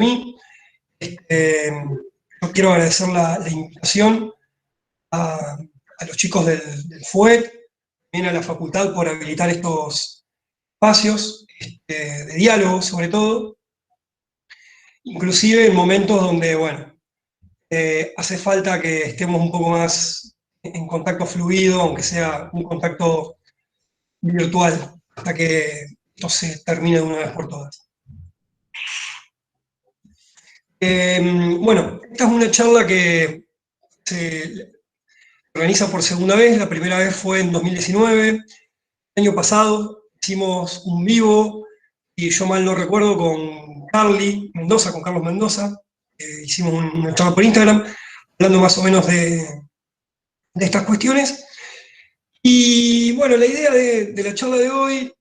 mí. Yo quiero agradecer la invitación a los chicos del FUEC, también a la facultad por habilitar estos espacios de diálogo, sobre todo, inclusive en momentos donde, bueno, hace falta que estemos un poco más en contacto fluido, aunque sea un contacto virtual, hasta que esto se termine de una vez por todas. Bueno, esta es una charla que se organiza por segunda vez, la primera vez fue en 2019, el año pasado hicimos un vivo, y yo mal no recuerdo, con Carlos Mendoza, hicimos una charla por Instagram, hablando más o menos de estas cuestiones. Y bueno, la idea de la charla de hoy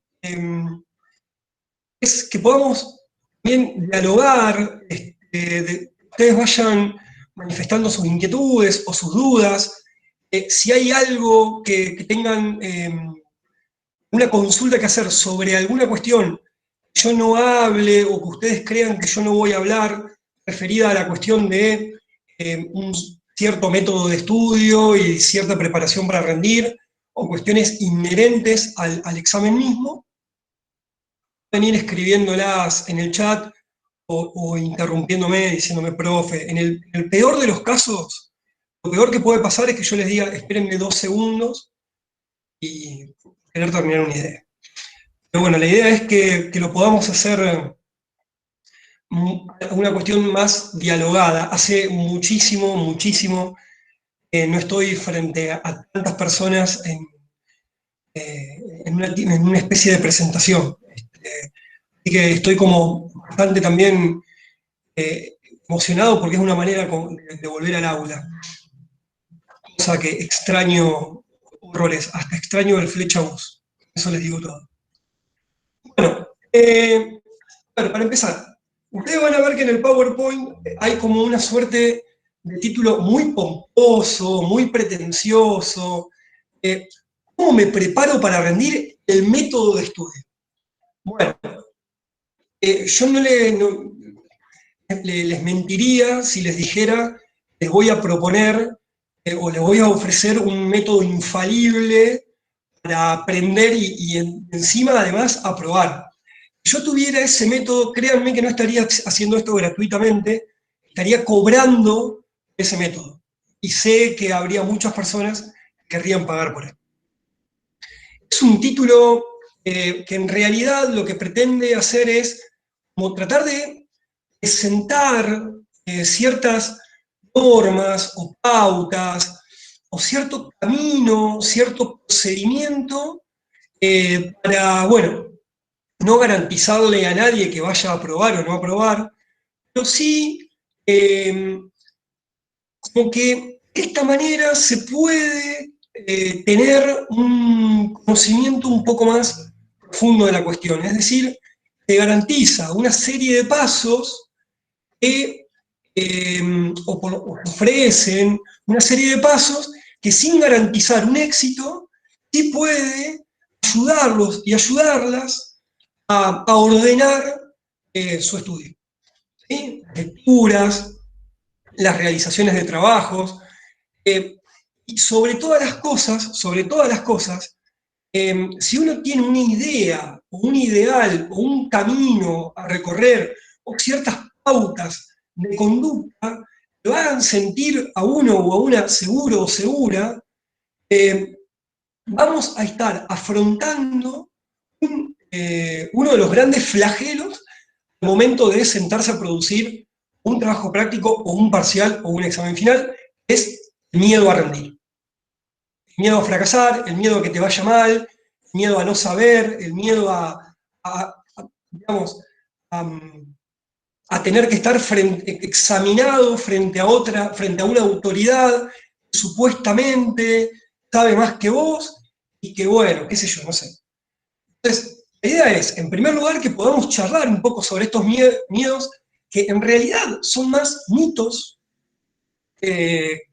es que podamos también dialogar, ustedes vayan manifestando sus inquietudes o sus dudas, si hay algo que tengan una consulta que hacer sobre alguna cuestión que yo no hable o que ustedes crean que yo no voy a hablar, referida a la cuestión de un cierto método de estudio y cierta preparación para rendir, o cuestiones inherentes al examen mismo, pueden ir escribiéndolas en el chat o interrumpiéndome, diciéndome, profe. En el peor de los casos, lo peor que puede pasar es que yo les diga, espérenme 2 segundos y querer terminar una idea. Pero bueno, la idea es que lo podamos hacer una cuestión más dialogada. Hace muchísimo, muchísimo no estoy frente a tantas personas en una especie de presentación. Así que estoy como bastante también emocionado porque es una manera de volver al aula. Cosa que extraño horrores, hasta extraño el flecha bus. Eso les digo todo. Bueno, para empezar, ustedes van a ver que en el PowerPoint hay como una suerte de título muy pomposo, muy pretencioso. ¿Cómo me preparo para rendir el método de estudio? Bueno, yo les mentiría si les dijera, les voy a proponer o les voy a ofrecer un método infalible para aprender y encima además aprobar. Si yo tuviera ese método, créanme que no estaría haciendo esto gratuitamente, estaría cobrando ese método. Y sé que habría muchas personas que querrían pagar por él. Es un título que en realidad lo que pretende hacer es como tratar de presentar ciertas normas o pautas o cierto camino, cierto procedimiento para, bueno, no garantizarle a nadie que vaya a aprobar o no aprobar, pero sí como que de esta manera se puede tener un conocimiento un poco más profundo de la cuestión. Es decir, te garantiza una serie de pasos que ofrecen una serie de pasos que sin garantizar un éxito, sí puede ayudarlos y ayudarlas a ordenar su estudio. ¿Sí? Las lecturas, las realizaciones de trabajos, y sobre todas las cosas, si uno tiene una idea, o un ideal, o un camino a recorrer, o ciertas pautas de conducta que lo hagan sentir a uno o a una seguro o segura, vamos a estar afrontando uno de los grandes flagelos al momento de sentarse a producir un trabajo práctico o un parcial o un examen final, es el miedo a rendir. El miedo a fracasar, el miedo a que te vaya mal, el miedo a no saber, el miedo digamos, a tener que estar examinado frente a una autoridad que supuestamente sabe más que vos y que, bueno, qué sé yo, no sé. Entonces, la idea es, en primer lugar, que podamos charlar un poco sobre estos miedos que en realidad son más mitos que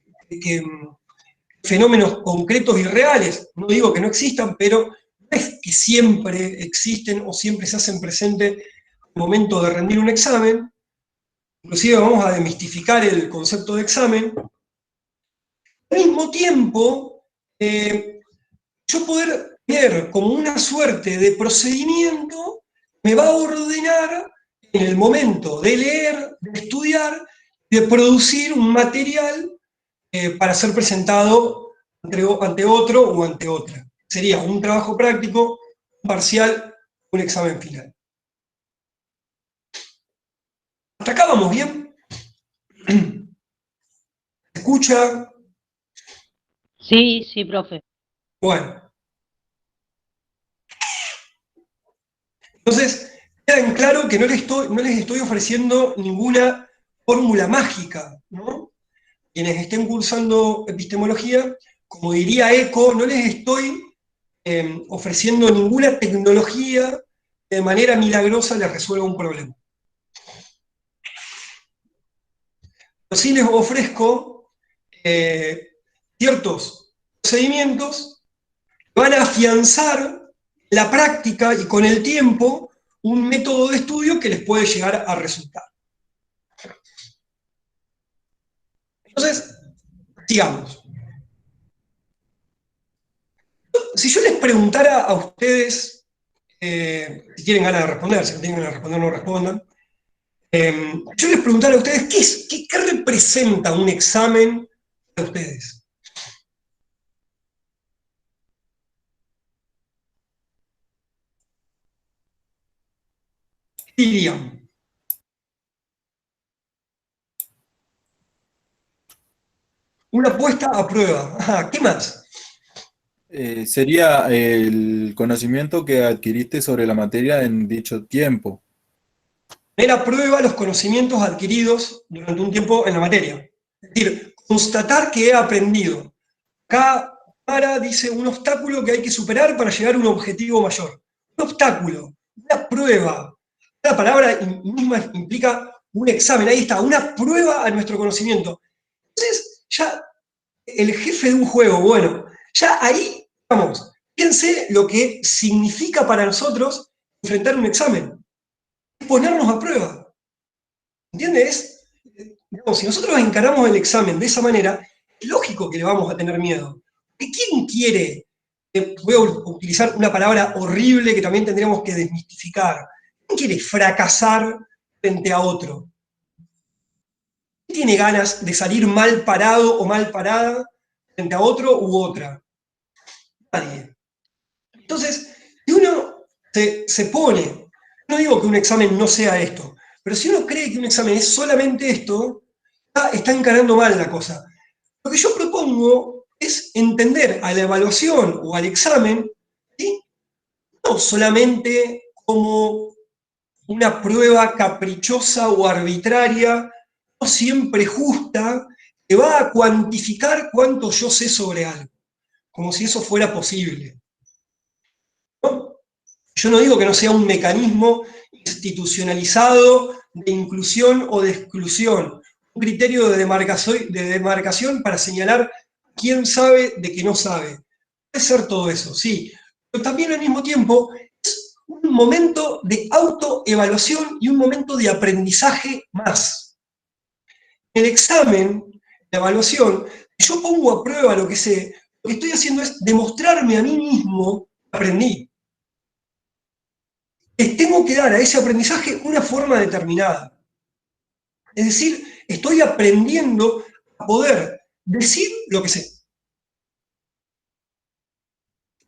fenómenos concretos y reales. No digo que no existan, pero no es que siempre existen o siempre se hacen presente al momento de rendir un examen. inclusive vamos a demistificar el concepto de examen, al mismo tiempo, yo poder tener como una suerte de procedimiento que me va a ordenar en el momento de leer, de estudiar, de producir un material para ser presentado ante otro o ante otra. Sería un trabajo práctico, un parcial, un examen final. ¿Hasta acá vamos bien? ¿Se escucha? Sí, sí, profe. Bueno. Entonces, queda en claro que no les estoy ofreciendo ninguna fórmula mágica, ¿no? Quienes estén cursando epistemología, como diría Eco, no les estoy ofreciendo ninguna tecnología que de manera milagrosa les resuelva un problema. Pero sí les ofrezco ciertos procedimientos que van a afianzar la práctica y con el tiempo un método de estudio que les puede llegar a resultar. Entonces, sigamos. Si yo les preguntara a ustedes, si tienen ganas de responder, si no tienen ganas de responder, no respondan. Yo les preguntara a ustedes, ¿qué representa un examen para ustedes? ¿Qué dirían? Una puesta a prueba. Ajá, ¿qué más? Sería el conocimiento que adquiriste sobre la materia en dicho tiempo. Poner a prueba los conocimientos adquiridos durante un tiempo en la materia. Es decir, constatar que he aprendido. Acá Mara dice un obstáculo que hay que superar para llegar a un objetivo mayor. Un obstáculo, una prueba. La palabra misma implica un examen, ahí está, una prueba a nuestro conocimiento. Entonces, ya el jefe de un juego, bueno, ya ahí, vamos, fíjense lo que significa para nosotros enfrentar un examen, ponernos a prueba. ¿Entiendes? Digamos, si nosotros encaramos el examen de esa manera, es lógico que le vamos a tener miedo. ¿Y quién quiere? Voy a utilizar una palabra horrible que también tendríamos que desmistificar. ¿Quién quiere fracasar frente a otro? ¿Quién tiene ganas de salir mal parado o mal parada frente a otro u otra? Nadie. Entonces, si uno se pone, no digo que un examen no sea esto, pero si uno cree que un examen es solamente esto, está encarando mal la cosa. Lo que yo propongo es entender a la evaluación o al examen, ¿sí? No solamente como una prueba caprichosa o arbitraria, no siempre justa, que va a cuantificar cuánto yo sé sobre algo, como si eso fuera posible. ¿No? Yo no digo que no sea un mecanismo institucionalizado de inclusión o de exclusión, un criterio de demarcación para señalar quién sabe de qué no sabe. Puede ser todo eso, sí, pero también al mismo tiempo es un momento de autoevaluación y un momento de aprendizaje más. En el examen, la evaluación, si yo pongo a prueba lo que sé, lo que estoy haciendo es demostrarme a mí mismo que aprendí. Les tengo que dar a ese aprendizaje una forma determinada. Es decir, estoy aprendiendo a poder decir lo que sé.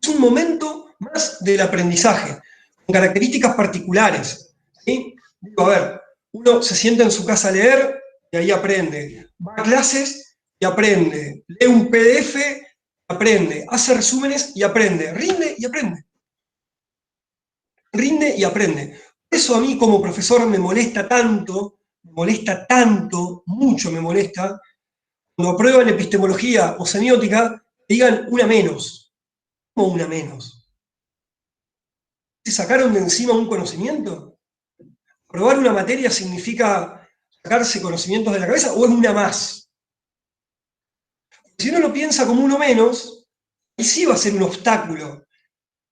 Es un momento más del aprendizaje, con características particulares. ¿Sí? Digo, a ver, uno se sienta en su casa a leer y ahí aprende. Va a clases y aprende. Lee un PDF y aprende. Hace resúmenes y aprende. Rinde y aprende. Rinde y aprende. Eso a mí como profesor me molesta tanto, mucho me molesta, cuando aprueban epistemología o semiótica, digan una menos. ¿Cómo una menos? ¿Se sacaron de encima un conocimiento? ¿Aprobar una materia significa sacarse conocimientos de la cabeza o es una más? Si uno lo piensa como uno menos, ahí sí va a ser un obstáculo.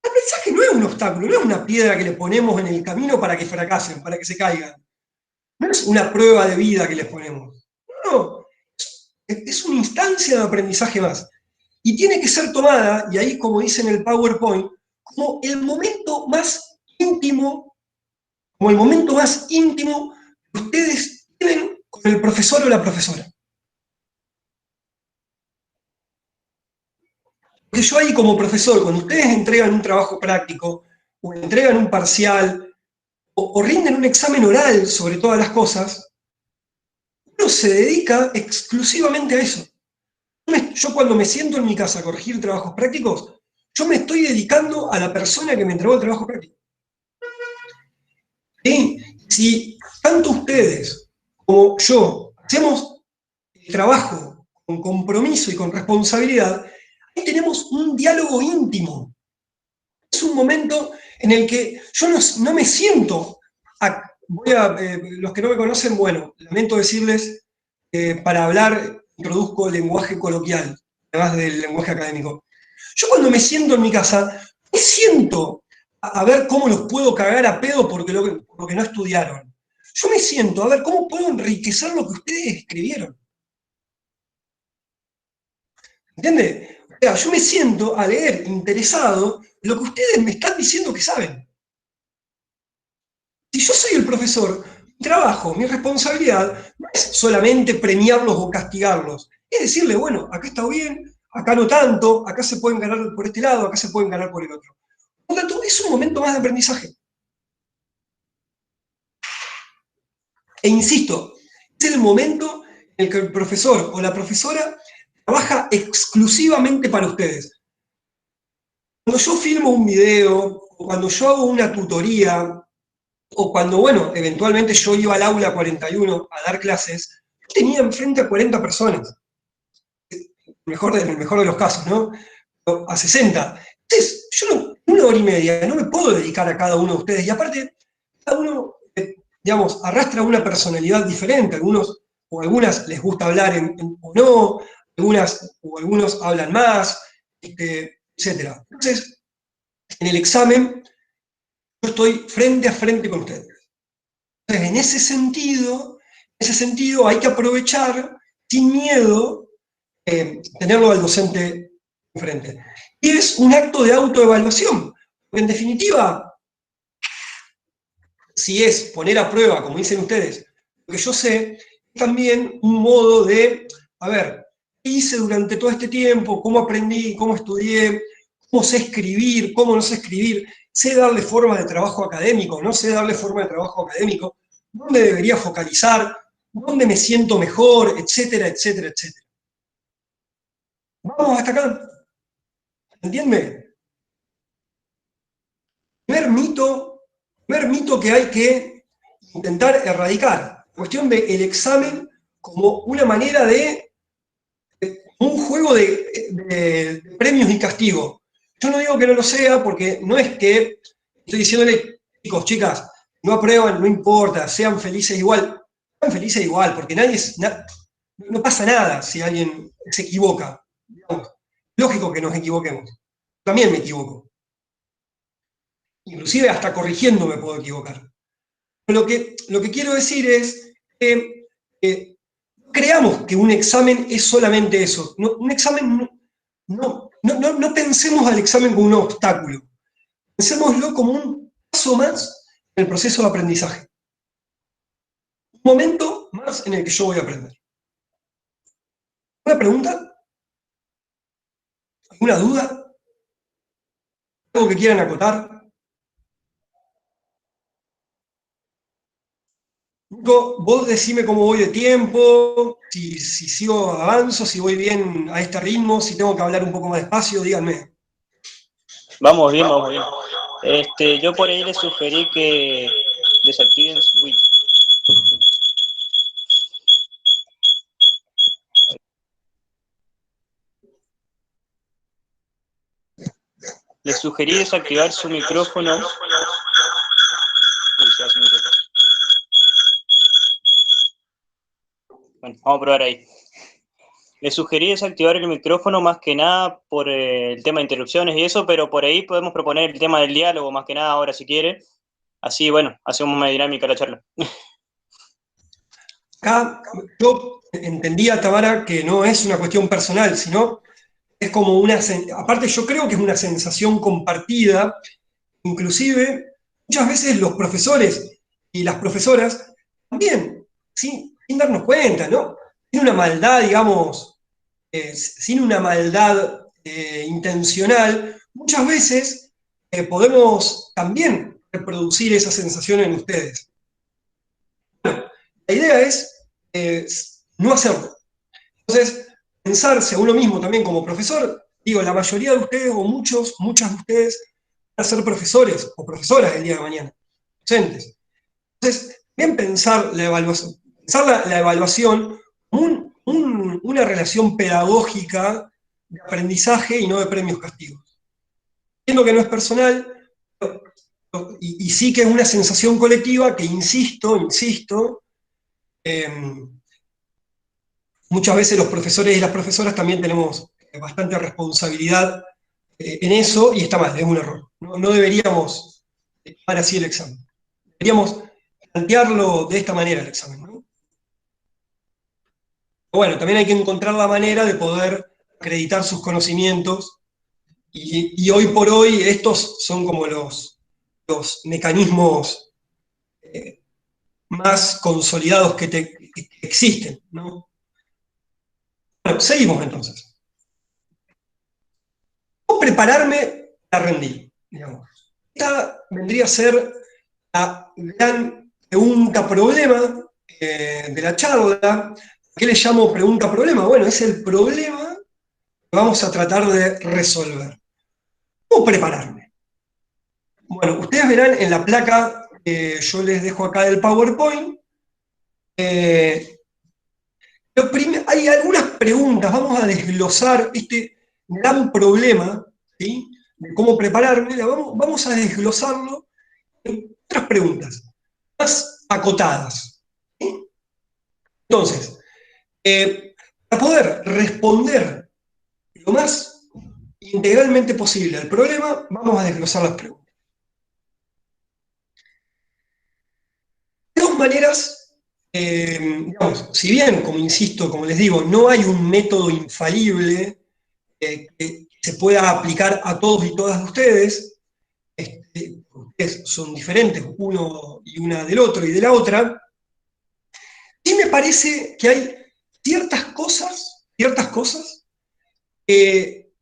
El aprendizaje no es un obstáculo, no es una piedra que le ponemos en el camino para que fracasen, para que se caigan. No es una prueba de vida que les ponemos. No, es una instancia de aprendizaje más. Y tiene que ser tomada, y ahí como dice en el PowerPoint, como el momento más íntimo, como el momento más íntimo que ustedes tienen con el profesor o la profesora. Porque yo ahí como profesor, cuando ustedes entregan un trabajo práctico, o entregan un parcial, o rinden un examen oral sobre todas las cosas, uno se dedica exclusivamente a eso. Yo cuando me siento en mi casa a corregir trabajos prácticos, yo me estoy dedicando a la persona que me entregó el trabajo práctico. ¿Sí? Si tanto ustedes como yo hacemos el trabajo con compromiso y con responsabilidad, ahí tenemos un diálogo íntimo. Es un momento en el que yo no me siento, los que no me conocen, bueno, lamento decirles, para hablar introduzco el lenguaje coloquial, además del lenguaje académico. Yo cuando me siento en mi casa, me siento a ver cómo los puedo cagar a pedo porque no estudiaron. Yo me siento a ver cómo puedo enriquecer lo que ustedes escribieron. ¿Entiende? O sea, yo me siento a leer interesado en lo que ustedes me están diciendo que saben. Si yo soy el profesor, mi trabajo, mi responsabilidad, no es solamente premiarlos o castigarlos, es decirle, bueno, acá está bien, acá no tanto, acá se pueden ganar por este lado, acá se pueden ganar por el otro. Por lo tanto, es un momento más de aprendizaje. E insisto, es el momento en el que el profesor o la profesora trabaja exclusivamente para ustedes. Cuando yo filmo un video, o cuando yo hago una tutoría, o cuando, bueno, eventualmente yo iba al aula 41 a dar clases, tenía enfrente a 40 personas. En el mejor de los casos, ¿no? A 60. Entonces, yo una hora y media no me puedo dedicar a cada uno de ustedes. Y aparte, cada uno, digamos, arrastra una personalidad diferente. Algunos o algunas les gusta hablar o no, algunas o algunos hablan más, etc. Entonces, en el examen, yo estoy frente a frente con ustedes. Entonces, en ese sentido hay que aprovechar sin miedo tenerlo al docente enfrente. Y es un acto de autoevaluación. En definitiva, si es poner a prueba, como dicen ustedes, lo que yo sé, es también un modo de, a ver, ¿qué hice durante todo este tiempo? ¿Cómo aprendí? ¿Cómo estudié? ¿Cómo sé escribir? ¿Cómo no sé escribir? ¿Sé darle forma de trabajo académico? ¿No sé darle forma de trabajo académico? ¿Dónde debería focalizar? ¿Dónde me siento mejor? Etcétera, etcétera, etcétera. Vamos hasta acá. ¿Entiende? Primer mito que hay que intentar erradicar. La cuestión del examen como una manera de un juego de premios y castigos. Yo no digo que no lo sea, porque no es que estoy diciéndole, chicos, chicas, no aprueban, no importa, sean felices igual. Sean felices igual, porque no pasa nada si alguien se equivoca. Digamos. Lógico que nos equivoquemos. También me equivoco. Inclusive hasta corrigiendo me puedo equivocar. Lo que quiero decir es que creamos que un examen es solamente eso. Un examen, no pensemos al examen como un obstáculo. Pensémoslo como un paso más en el proceso de aprendizaje. Un momento más en el que yo voy a aprender. ¿Una pregunta? ¿Alguna duda? ¿Algo que quieran acotar? Nico, vos decime cómo voy de tiempo, si sigo avanzo, si voy bien a este ritmo, si tengo que hablar un poco más despacio, díganme. Vamos bien, vamos bien. Yo por ahí les sugerí que desactiven su... Uy. Les sugerí desactivar su micrófono. Uy, se va su micrófono. Bueno, vamos a probar ahí. Les sugerí desactivar el micrófono más que nada por el tema de interrupciones y eso, pero por ahí podemos proponer el tema del diálogo más que nada ahora si quiere. Así, bueno, hacemos más dinámica la charla. Acá yo entendía, Tamara, que no es una cuestión personal, sino es como aparte yo creo que es una sensación compartida, inclusive muchas veces los profesores y las profesoras también, sin darnos cuenta, ¿no? Sin una maldad, digamos, sin una maldad intencional, muchas veces podemos también reproducir esa sensación en ustedes. Bueno, la idea es no hacerlo. Entonces, pensarse a uno mismo también como profesor, digo, la mayoría de ustedes o muchas de ustedes van a ser profesores o profesoras el día de mañana, docentes. Entonces, bien pensar la evaluación como una relación pedagógica de aprendizaje y no de premios castigos. Entiendo que no es personal, y sí que es una sensación colectiva que, insisto, muchas veces los profesores y las profesoras también tenemos bastante responsabilidad en eso, y está mal, es un error. No deberíamos tomar así el examen. Deberíamos plantearlo de esta manera el examen, ¿no? Bueno, también hay que encontrar la manera de poder acreditar sus conocimientos, y hoy por hoy estos son como los mecanismos más consolidados que existen, ¿no? Bueno, seguimos entonces. ¿Cómo prepararme para rendir? Digamos. Esta vendría a ser la gran pregunta-problema de la charla. ¿Qué le llamo pregunta-problema? Bueno, es el problema que vamos a tratar de resolver. ¿Cómo prepararme? Bueno, ustedes verán en la placa que yo les dejo acá del PowerPoint, hay algunas preguntas, vamos a desglosar este gran problema, ¿sí?, de cómo prepararme, vamos a desglosarlo en otras preguntas, más acotadas, ¿sí? Entonces, para poder responder lo más integralmente posible al problema, vamos a desglosar las preguntas. De dos maneras, digamos, si bien, como insisto, como les digo, no hay un método infalible que se pueda aplicar a todos y todas de ustedes, ustedes son diferentes, uno y una del otro y de la otra, sí me parece que hay ciertas cosas que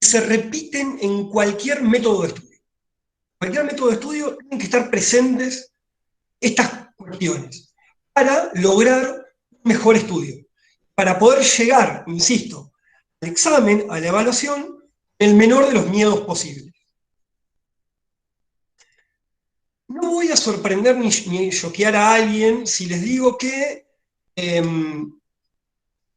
se repiten en cualquier método de estudio. En cualquier método de estudio tienen que estar presentes estas cuestiones para lograr un mejor estudio, para poder llegar, insisto, al examen, a la evaluación, el menor de los miedos posibles. No voy a sorprender ni choquear a alguien si les digo que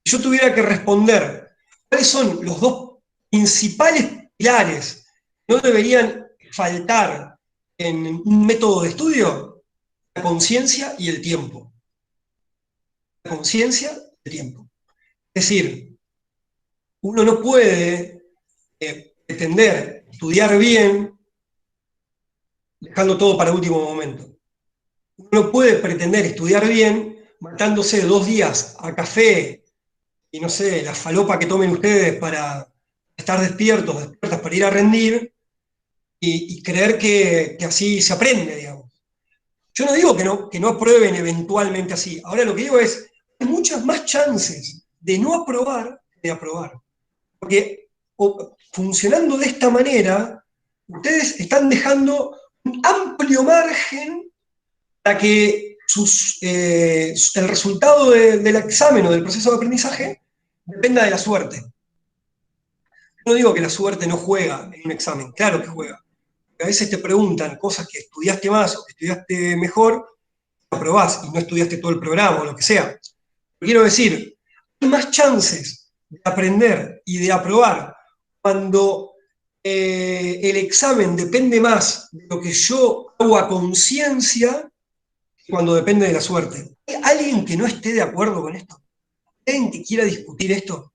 yo tuviera que responder cuáles son los dos principales pilares que no deberían faltar en un método de estudio: la conciencia y el tiempo. La conciencia y el tiempo. Es decir, uno no puede pretender estudiar bien dejando todo para último momento. Uno no puede pretender estudiar bien matándose 2 días a café y, no sé, la falopa que tomen ustedes para estar despiertas para ir a rendir, y creer que así se aprende, digamos. Yo no digo que no aprueben eventualmente así. Ahora lo que digo es, hay muchas más chances de no aprobar que de aprobar. Porque funcionando de esta manera, ustedes están dejando un amplio margen para que el resultado del examen o del proceso de aprendizaje dependa de la suerte. No digo que la suerte no juega en un examen, claro que juega. A veces te preguntan cosas que estudiaste más o que estudiaste mejor, aprobás y no estudiaste todo el programa o lo que sea. Pero quiero decir, hay más chances de aprender y de aprobar cuando el examen depende más de lo que yo hago a conciencia que cuando depende de la suerte. ¿Hay alguien que no esté de acuerdo con esto? ¿Hay alguien que quiera discutir esto?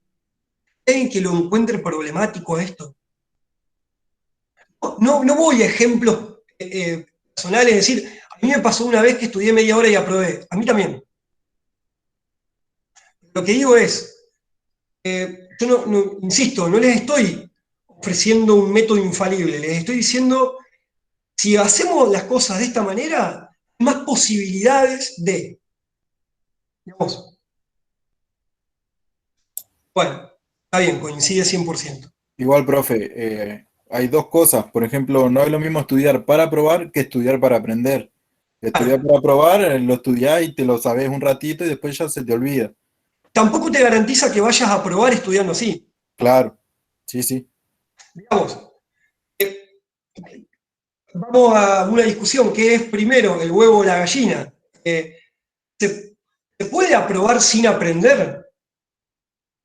¿Hay alguien que lo encuentre problemático a esto? No voy a ejemplos personales, es decir, a mí me pasó una vez que estudié media hora y aprobé. A mí también. Lo que digo es, yo insisto, no les estoy ofreciendo un método infalible, les estoy diciendo, si hacemos las cosas de esta manera, hay más posibilidades de, digamos, bueno, está bien, coincide 100%. Igual, profe, hay dos cosas. Por ejemplo, no es lo mismo estudiar para probar que estudiar para aprender. Estudiar Claro, para probar, lo estudiás y te lo sabes un ratito y después ya se te olvida. tampoco te garantiza que vayas a probar estudiando así. Claro, sí, sí. Digamos, eh, vamos a una discusión, ¿qué es primero, el huevo o la gallina? ¿Se, se puede aprobar sin aprender?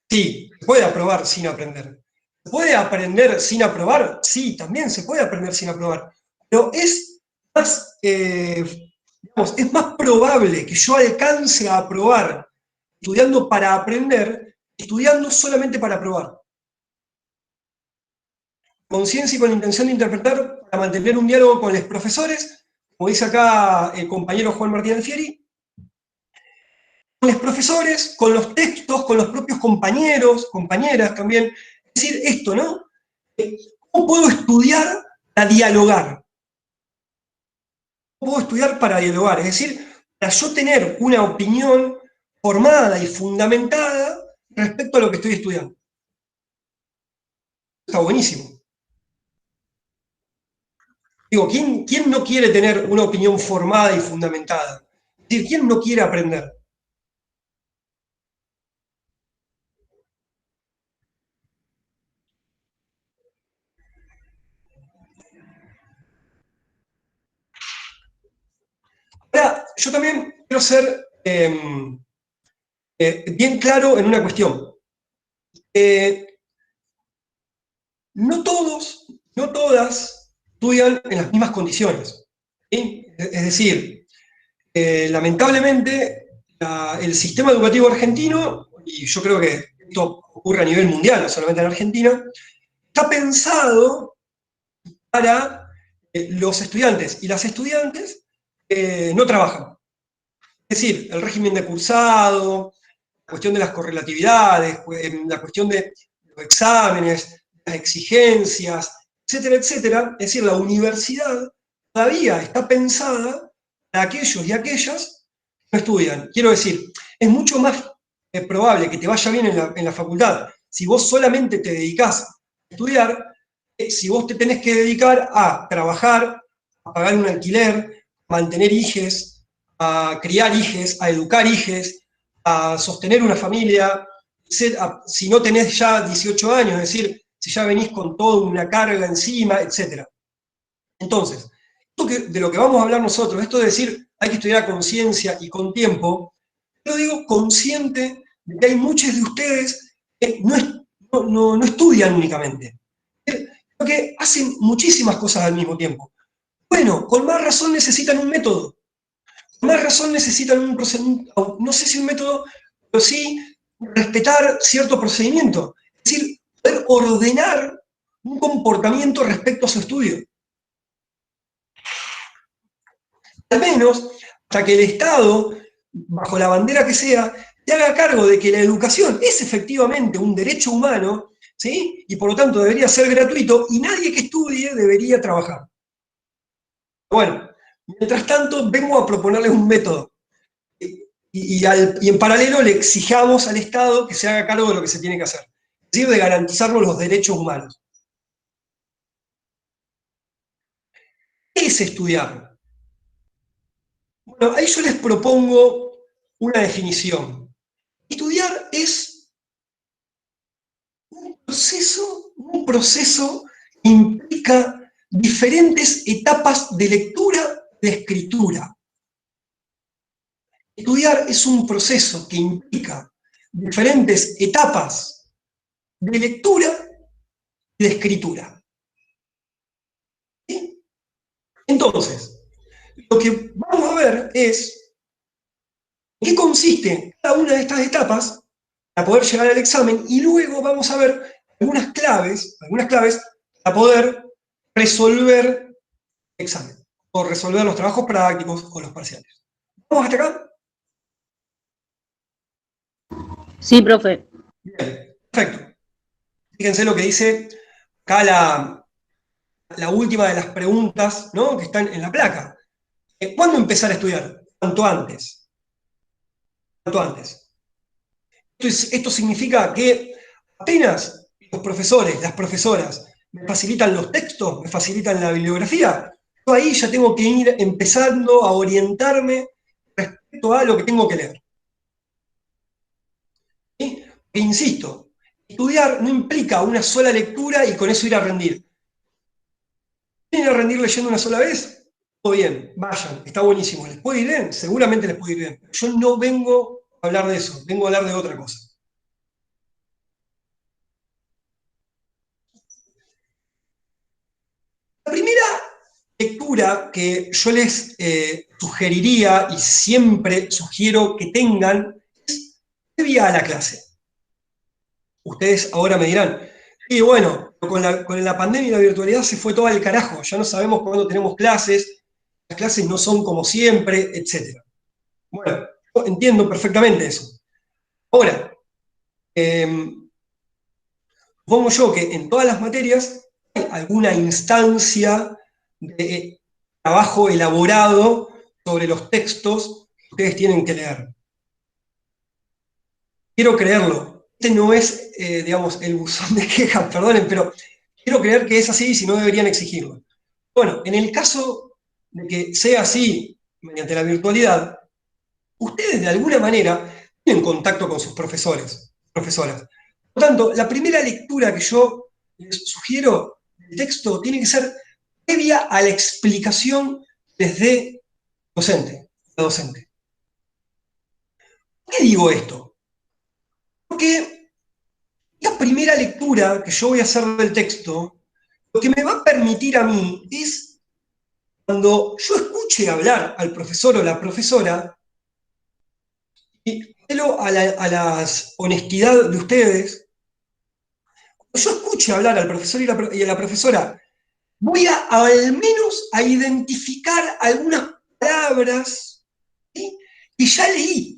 Sí, se puede aprobar sin aprender. ¿Se puede aprender sin aprobar? Sí, también se puede aprender sin aprobar. Pero es más, digamos, es más probable que yo alcance a aprobar estudiando para aprender, estudiando solamente para aprobar. Conciencia y con la intención de interpretar para mantener un diálogo con los profesores, como dice acá el compañero Juan Martín Alfieri, con los profesores, con los textos, con los propios compañeros, compañeras también. Es decir, esto, ¿no? ¿Cómo puedo estudiar para dialogar? ¿Cómo puedo estudiar para dialogar? Es decir, para yo tener una opinión formada y fundamentada respecto a lo que estoy estudiando. Está buenísimo. Digo, ¿quién no quiere tener una opinión formada y fundamentada? Es decir, ¿quién no quiere aprender? Ahora, yo también quiero ser bien claro en una cuestión. No todos, no todas estudian en las mismas condiciones. ¿Sí? Es decir, lamentablemente el sistema educativo argentino, y yo creo que esto ocurre a nivel mundial, no solamente en Argentina, está pensado para los estudiantes y las estudiantes no trabajan. Es decir, el régimen de cursado, la cuestión de las correlatividades, la cuestión de los exámenes, las exigencias, etcétera, etcétera. Es decir, la universidad todavía está pensada para aquellos y aquellas que no estudian. Quiero decir, es mucho más probable que te vaya bien en la facultad si vos solamente te dedicás a estudiar, si vos te tenés que dedicar a trabajar, a pagar un alquiler, a mantener hijes, a criar hijes, a educar hijes, a sostener una familia, si no tenés ya 18 años, es decir, si ya venís con toda una carga encima, etc. Entonces, de lo que vamos a hablar nosotros, esto de decir hay que estudiar a conciencia y con tiempo, yo digo consciente de que hay muchos de ustedes que no estudian únicamente, sino que hacen muchísimas cosas al mismo tiempo. Bueno, con más razón necesitan un método, con más razón necesitan un procedimiento, no sé si un método, pero sí respetar cierto procedimiento. Es decir, poder ordenar un comportamiento respecto a su estudio. Al menos hasta que el Estado, bajo la bandera que sea, se haga cargo de que la educación es efectivamente un derecho humano, ¿sí? Y por lo tanto debería ser gratuito y nadie que estudie debería trabajar. Bueno, mientras tanto, vengo a proponerles un método. Y en paralelo le exijamos al Estado que se haga cargo de lo que se tiene que hacer, es decir, de garantizarnos los derechos humanos. ¿Qué es estudiar? Bueno, ahí yo les propongo una definición. Estudiar es un proceso que implica diferentes etapas de lectura y de escritura. Estudiar es un proceso que implica diferentes etapas de lectura y de escritura. ¿Sí? Entonces, lo que vamos a ver es en qué consiste cada una de estas etapas para poder llegar al examen y luego vamos a ver algunas claves para poder resolver el examen o resolver los trabajos prácticos o los parciales. ¿Vamos hasta acá? Sí, profe. Bien, perfecto. Fíjense lo que dice acá la última de las preguntas, ¿no?, que están en la placa. ¿Cuándo empezar a estudiar? Cuanto antes. Cuanto antes. Esto significa que apenas los profesores, las profesoras, me facilitan los textos, me facilitan la bibliografía, yo ahí ya tengo que ir empezando a orientarme respecto a lo que tengo que leer. ¿Sí? E insisto, estudiar no implica una sola lectura y con eso ir a rendir. ¿Quieren ir a rendir leyendo una sola vez? Todo bien, vayan, está buenísimo. ¿Les puede ir bien? Seguramente les puede ir bien. Pero yo no vengo a hablar de eso, vengo a hablar de otra cosa. La primera lectura que yo les sugeriría y siempre sugiero que tengan es previa a la clase. Ustedes ahora me dirán, sí, bueno, con la pandemia y la virtualidad se fue todo al carajo, ya no sabemos cuándo tenemos clases, las clases no son como siempre, etc. Bueno, yo entiendo perfectamente eso. Ahora, supongo yo que en todas las materias hay alguna instancia de trabajo elaborado sobre los textos que ustedes tienen que leer. Quiero creerlo. Este no es, digamos, el buzón de quejas, perdonen, pero quiero creer que es así, si no deberían exigirlo. Bueno, en el caso de que sea así, mediante la virtualidad, ustedes de alguna manera tienen contacto con sus profesores, profesoras. Por lo tanto, la primera lectura que yo les sugiero del texto tiene que ser previa a la explicación desde docente, la docente. ¿Por qué digo esto? Porque la primera lectura que yo voy a hacer del texto, lo que me va a permitir a mí es, cuando yo escuche hablar al profesor o la profesora, y apelo a la honestidad de ustedes, cuando yo escuche hablar al profesor y a la profesora, voy a al menos a identificar algunas palabras, ¿sí?, que ya leí.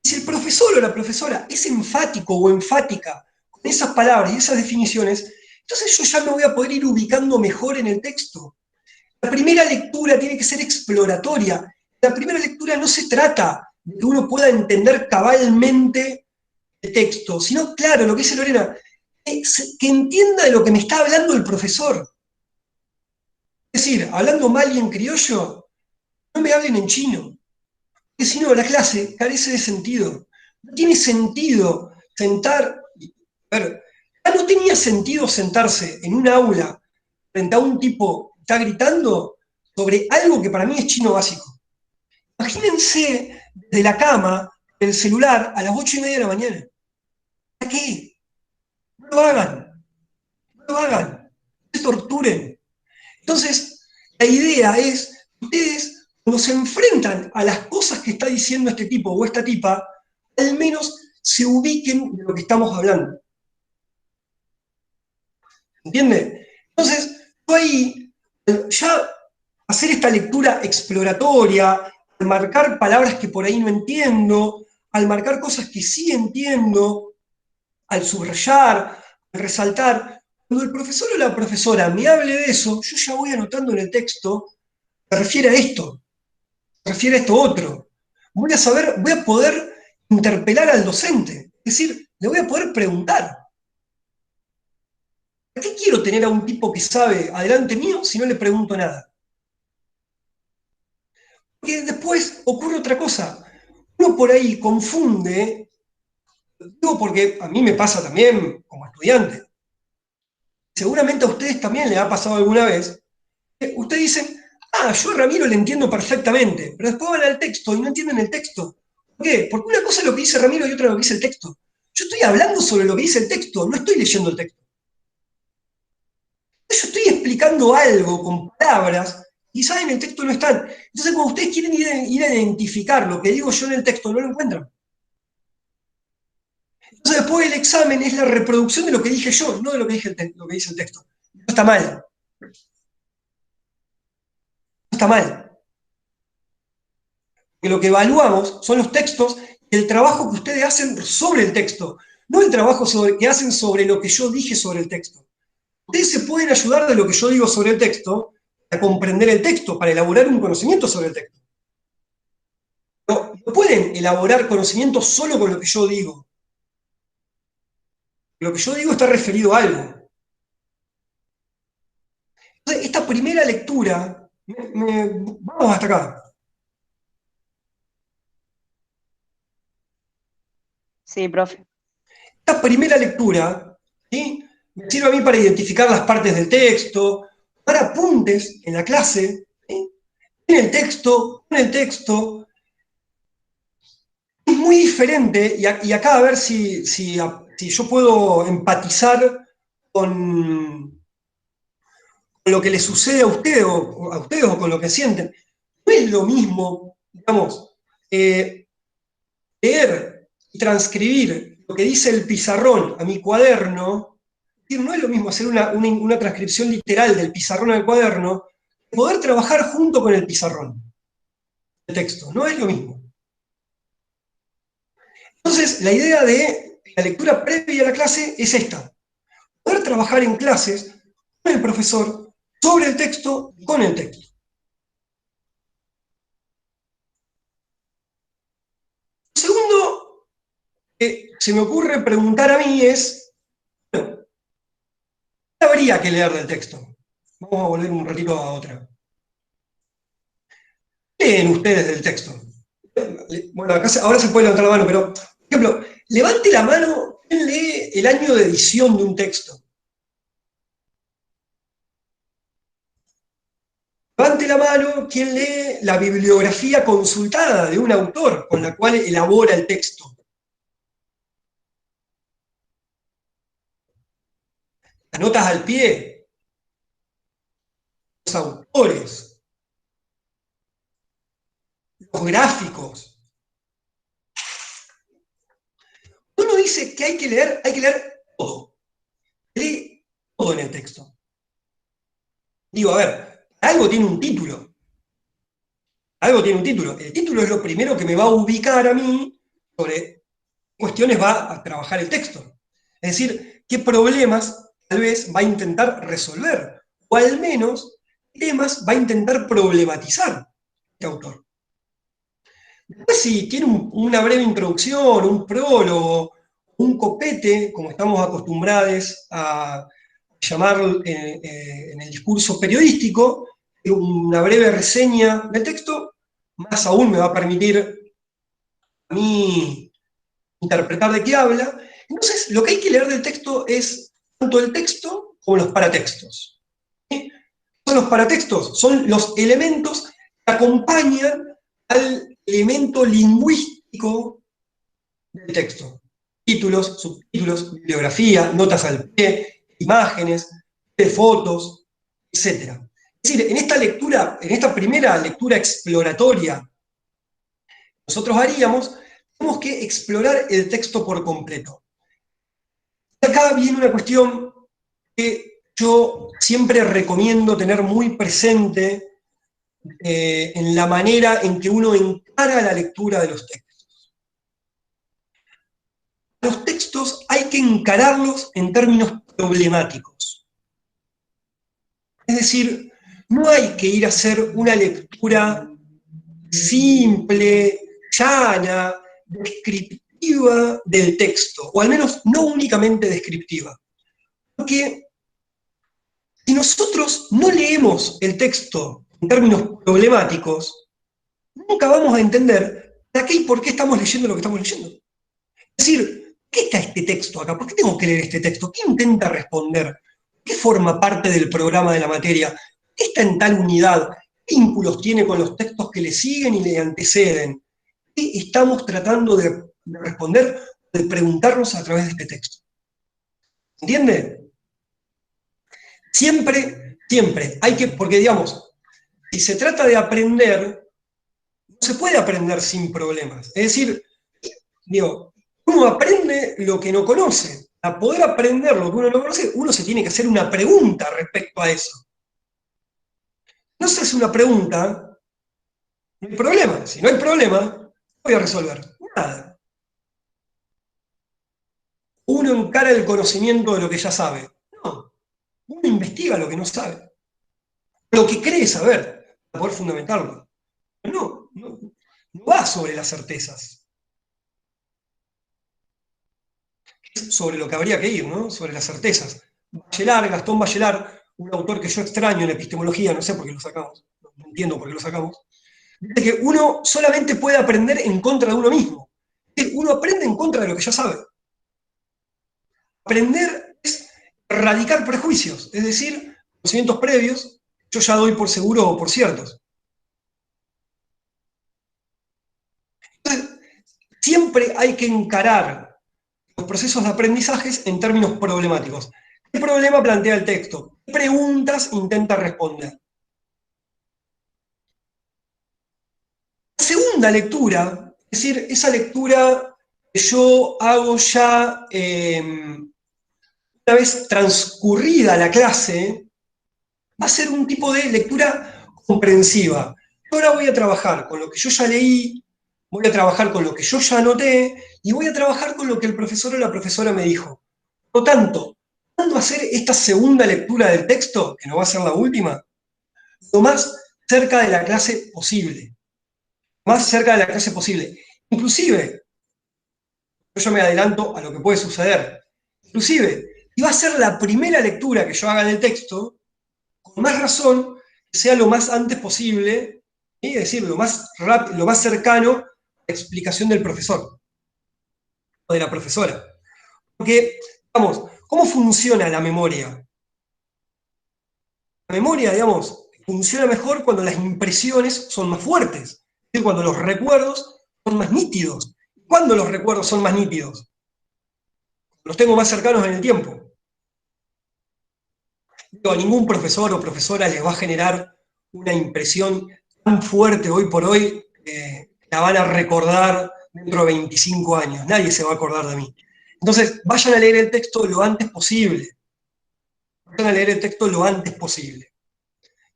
Si el profesor o la profesora es enfático o enfática con esas palabras y esas definiciones, entonces yo ya me voy a poder ir ubicando mejor en el texto. La primera lectura tiene que ser exploratoria. La primera lectura no se trata de que uno pueda entender cabalmente el texto, sino, claro, lo que dice Lorena, que entienda de lo que me está hablando el profesor. Es decir, hablando mal y en criollo, no me hablen en chino, porque si no, la clase carece de sentido. No tiene sentido sentar. A ver, ya no tenía sentido sentarse en un aula frente a un tipo que está gritando sobre algo que para mí es chino básico. Imagínense desde la cama, el celular, a las 8:30 de la mañana. ¿Para qué? No lo hagan, no lo hagan, no se torturen. Entonces, la idea es, ustedes, cuando se enfrentan a las cosas que está diciendo este tipo o esta tipa, al menos se ubiquen de lo que estamos hablando. ¿Entiende? Entonces, yo ahí, ya hacer esta lectura exploratoria, al marcar palabras que por ahí no entiendo, al marcar cosas que sí entiendo, al subrayar, al resaltar, cuando el profesor o la profesora me hable de eso, yo ya voy anotando en el texto, se refiere a esto, se refiere a esto otro. Voy a saber, voy a poder interpelar al docente, es decir, le voy a poder preguntar. ¿Para qué quiero tener a un tipo que sabe adelante mío si no le pregunto nada? Porque después ocurre otra cosa. Uno por ahí confunde, digo porque a mí me pasa también como estudiante, seguramente a ustedes también les ha pasado alguna vez, ustedes dicen, yo a Ramiro le entiendo perfectamente, pero después van al texto y no entienden el texto. ¿Por qué? Porque una cosa es lo que dice Ramiro y otra lo que dice el texto. Yo estoy hablando sobre lo que dice el texto, no estoy leyendo el texto. Yo estoy explicando algo con palabras, quizás en el texto no están. Entonces, cuando ustedes quieren ir a identificar lo que digo yo en el texto, no lo encuentran. Entonces, después el examen es la reproducción de lo que dije yo, no de lo que, lo que dice el texto. No está mal. No está mal. que lo que evaluamos son los textos y el trabajo que ustedes hacen sobre el texto, no el trabajo que hacen sobre lo que yo dije sobre el texto. Ustedes se pueden ayudar de lo que yo digo sobre el texto a comprender el texto, para elaborar un conocimiento sobre el texto. No pueden elaborar conocimiento solo con lo que yo digo. Lo que yo digo está referido a algo. Entonces, esta primera lectura, vamos hasta acá. Sí, profe. Esta primera lectura, ¿sí?, me sirve a mí para identificar las partes del texto, para apuntes en la clase, ¿sí?, en el texto, con el texto. Es muy diferente, y acá a ver si yo puedo empatizar con lo que les sucede a ustedes o con lo que sienten. No es lo mismo, digamos, leer y transcribir lo que dice el pizarrón a mi cuaderno. No es lo mismo hacer una transcripción literal del pizarrón al cuaderno, que poder trabajar junto con el pizarrón, el texto. No es lo mismo. Entonces, la idea de la lectura previa a la clase es esta: poder trabajar en clases con el profesor sobre el texto y con el texto. Lo segundo que se me ocurre preguntar a mí es, bueno, ¿qué habría que leer del texto? Vamos a volver un ratito a otra. ¿Qué leen ustedes del texto? Bueno, acá ahora se puede levantar la mano, pero, por ejemplo, levante la mano quién lee el año de edición de un texto. Levante la mano quien lee la bibliografía consultada de un autor con la cual elabora el texto. Las notas al pie, los autores, los gráficos. Uno dice que hay que leer todo. Lee todo en el texto. Digo, a ver, algo tiene un título. Algo tiene un título. El título es lo primero que me va a ubicar a mí sobre qué cuestiones va a trabajar el texto. Es decir, qué problemas tal vez va a intentar resolver, o al menos qué temas va a intentar problematizar este autor. Después, si tiene una breve introducción, un prólogo, un copete, como estamos acostumbrados a llamar en el discurso periodístico, una breve reseña del texto, más aún me va a permitir a mí interpretar de qué habla. Entonces, lo que hay que leer del texto es tanto el texto como los paratextos. ¿Sí? ¿Qué son los paratextos? Son los elementos que acompañan al elemento lingüístico del texto. Títulos, subtítulos, bibliografía, notas al pie, imágenes, fotos, etc. Es decir, en esta primera lectura exploratoria que nosotros haríamos, tenemos que explorar el texto por completo. Y acá viene una cuestión que yo siempre recomiendo tener muy presente en la manera en que uno encara la lectura de los textos. Los textos hay que encararlos en términos problemáticos. Es decir, no hay que ir a hacer una lectura simple, llana, descriptiva del texto, o al menos no únicamente descriptiva. Porque si nosotros no leemos el texto en términos problemáticos, nunca vamos a entender para qué y por qué estamos leyendo lo que estamos leyendo. Es decir, ¿qué está este texto acá? ¿Por qué tengo que leer este texto? ¿Qué intenta responder? ¿Qué forma parte del programa de la materia? ¿Qué está en tal unidad? ¿Qué vínculos tiene con los textos que le siguen y le anteceden? ¿Qué estamos tratando de responder, de preguntarnos a través de este texto? ¿Entiende? Siempre hay que, porque digamos, si se trata de aprender, no se puede aprender sin problemas. Es decir, digo, uno aprende lo que no conoce. Para poder aprender lo que uno no conoce, uno se tiene que hacer una pregunta respecto a eso. No se hace una pregunta, no hay problema. Si no hay problema, ¿qué voy a resolver? Nada. Uno encara el conocimiento de lo que ya sabe. No, uno investiga lo que no sabe. Lo que cree saber, para poder fundamentarlo. No va sobre las certezas. Es sobre lo que habría que ir, ¿no? Sobre las certezas. Bachelard, Gastón Bachelard, un autor que yo extraño en epistemología, no sé por qué lo sacamos, no entiendo por qué lo sacamos, dice que uno solamente puede aprender en contra de uno mismo. Es decir, uno aprende en contra de lo que ya sabe. Aprender es erradicar prejuicios, es decir, conocimientos previos, yo ya doy por seguro o por ciertos. Entonces, siempre hay que encarar los procesos de aprendizajes en términos problemáticos. ¿Qué problema plantea el texto? ¿Qué preguntas intenta responder? La segunda lectura, es decir, esa lectura que yo hago ya una vez transcurrida la clase, va a ser un tipo de lectura comprensiva. Yo ahora voy a trabajar con lo que yo ya leí, voy a trabajar con lo que yo ya anoté, y voy a trabajar con lo que el profesor o la profesora me dijo. Por lo tanto, ¿cuándo hacer esta segunda lectura del texto, que no va a ser la última? Lo más cerca de la clase posible. Más cerca de la clase posible. Inclusive, yo ya me adelanto a lo que puede suceder. Inclusive, si va a ser la primera lectura que yo haga del texto, con más razón, que sea lo más antes posible, ¿sí? Es decir, lo más rápido, lo más cercano a la explicación del profesor o de la profesora. Porque, vamos, ¿cómo funciona la memoria? La memoria, digamos, funciona mejor cuando las impresiones son más fuertes, es decir, cuando los recuerdos son más nítidos. ¿Cuándo los recuerdos son más nítidos? Los tengo más cercanos en el tiempo. Digo, a ningún profesor o profesora les va a generar una impresión tan fuerte hoy por hoy que la van a recordar dentro de 25 años. Nadie se va a acordar de mí. Entonces, vayan a leer el texto lo antes posible. Vayan a leer el texto lo antes posible.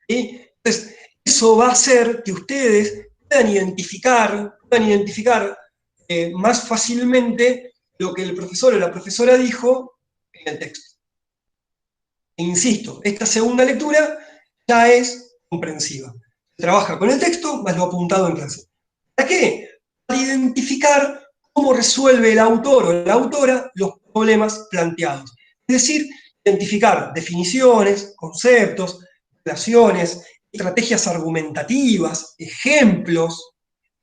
¿Sí? Entonces, eso va a hacer que ustedes puedan identificar más fácilmente lo que el profesor o la profesora dijo en el texto. E insisto, esta segunda lectura ya es comprensiva. Se trabaja con el texto más lo apuntado en clase. ¿Para qué? Para identificar cómo resuelve el autor o la autora los problemas planteados. Es decir, identificar definiciones, conceptos, relaciones, estrategias argumentativas, ejemplos,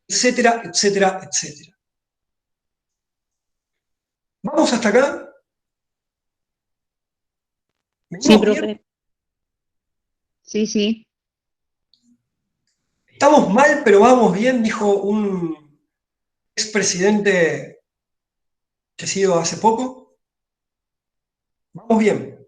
etcétera, etcétera, etcétera. ¿Vamos hasta acá? Sí, ¿Venimos bien? profe. Sí. Estamos mal, pero vamos bien, dijo un expresidente fallecido hace poco. Vamos bien.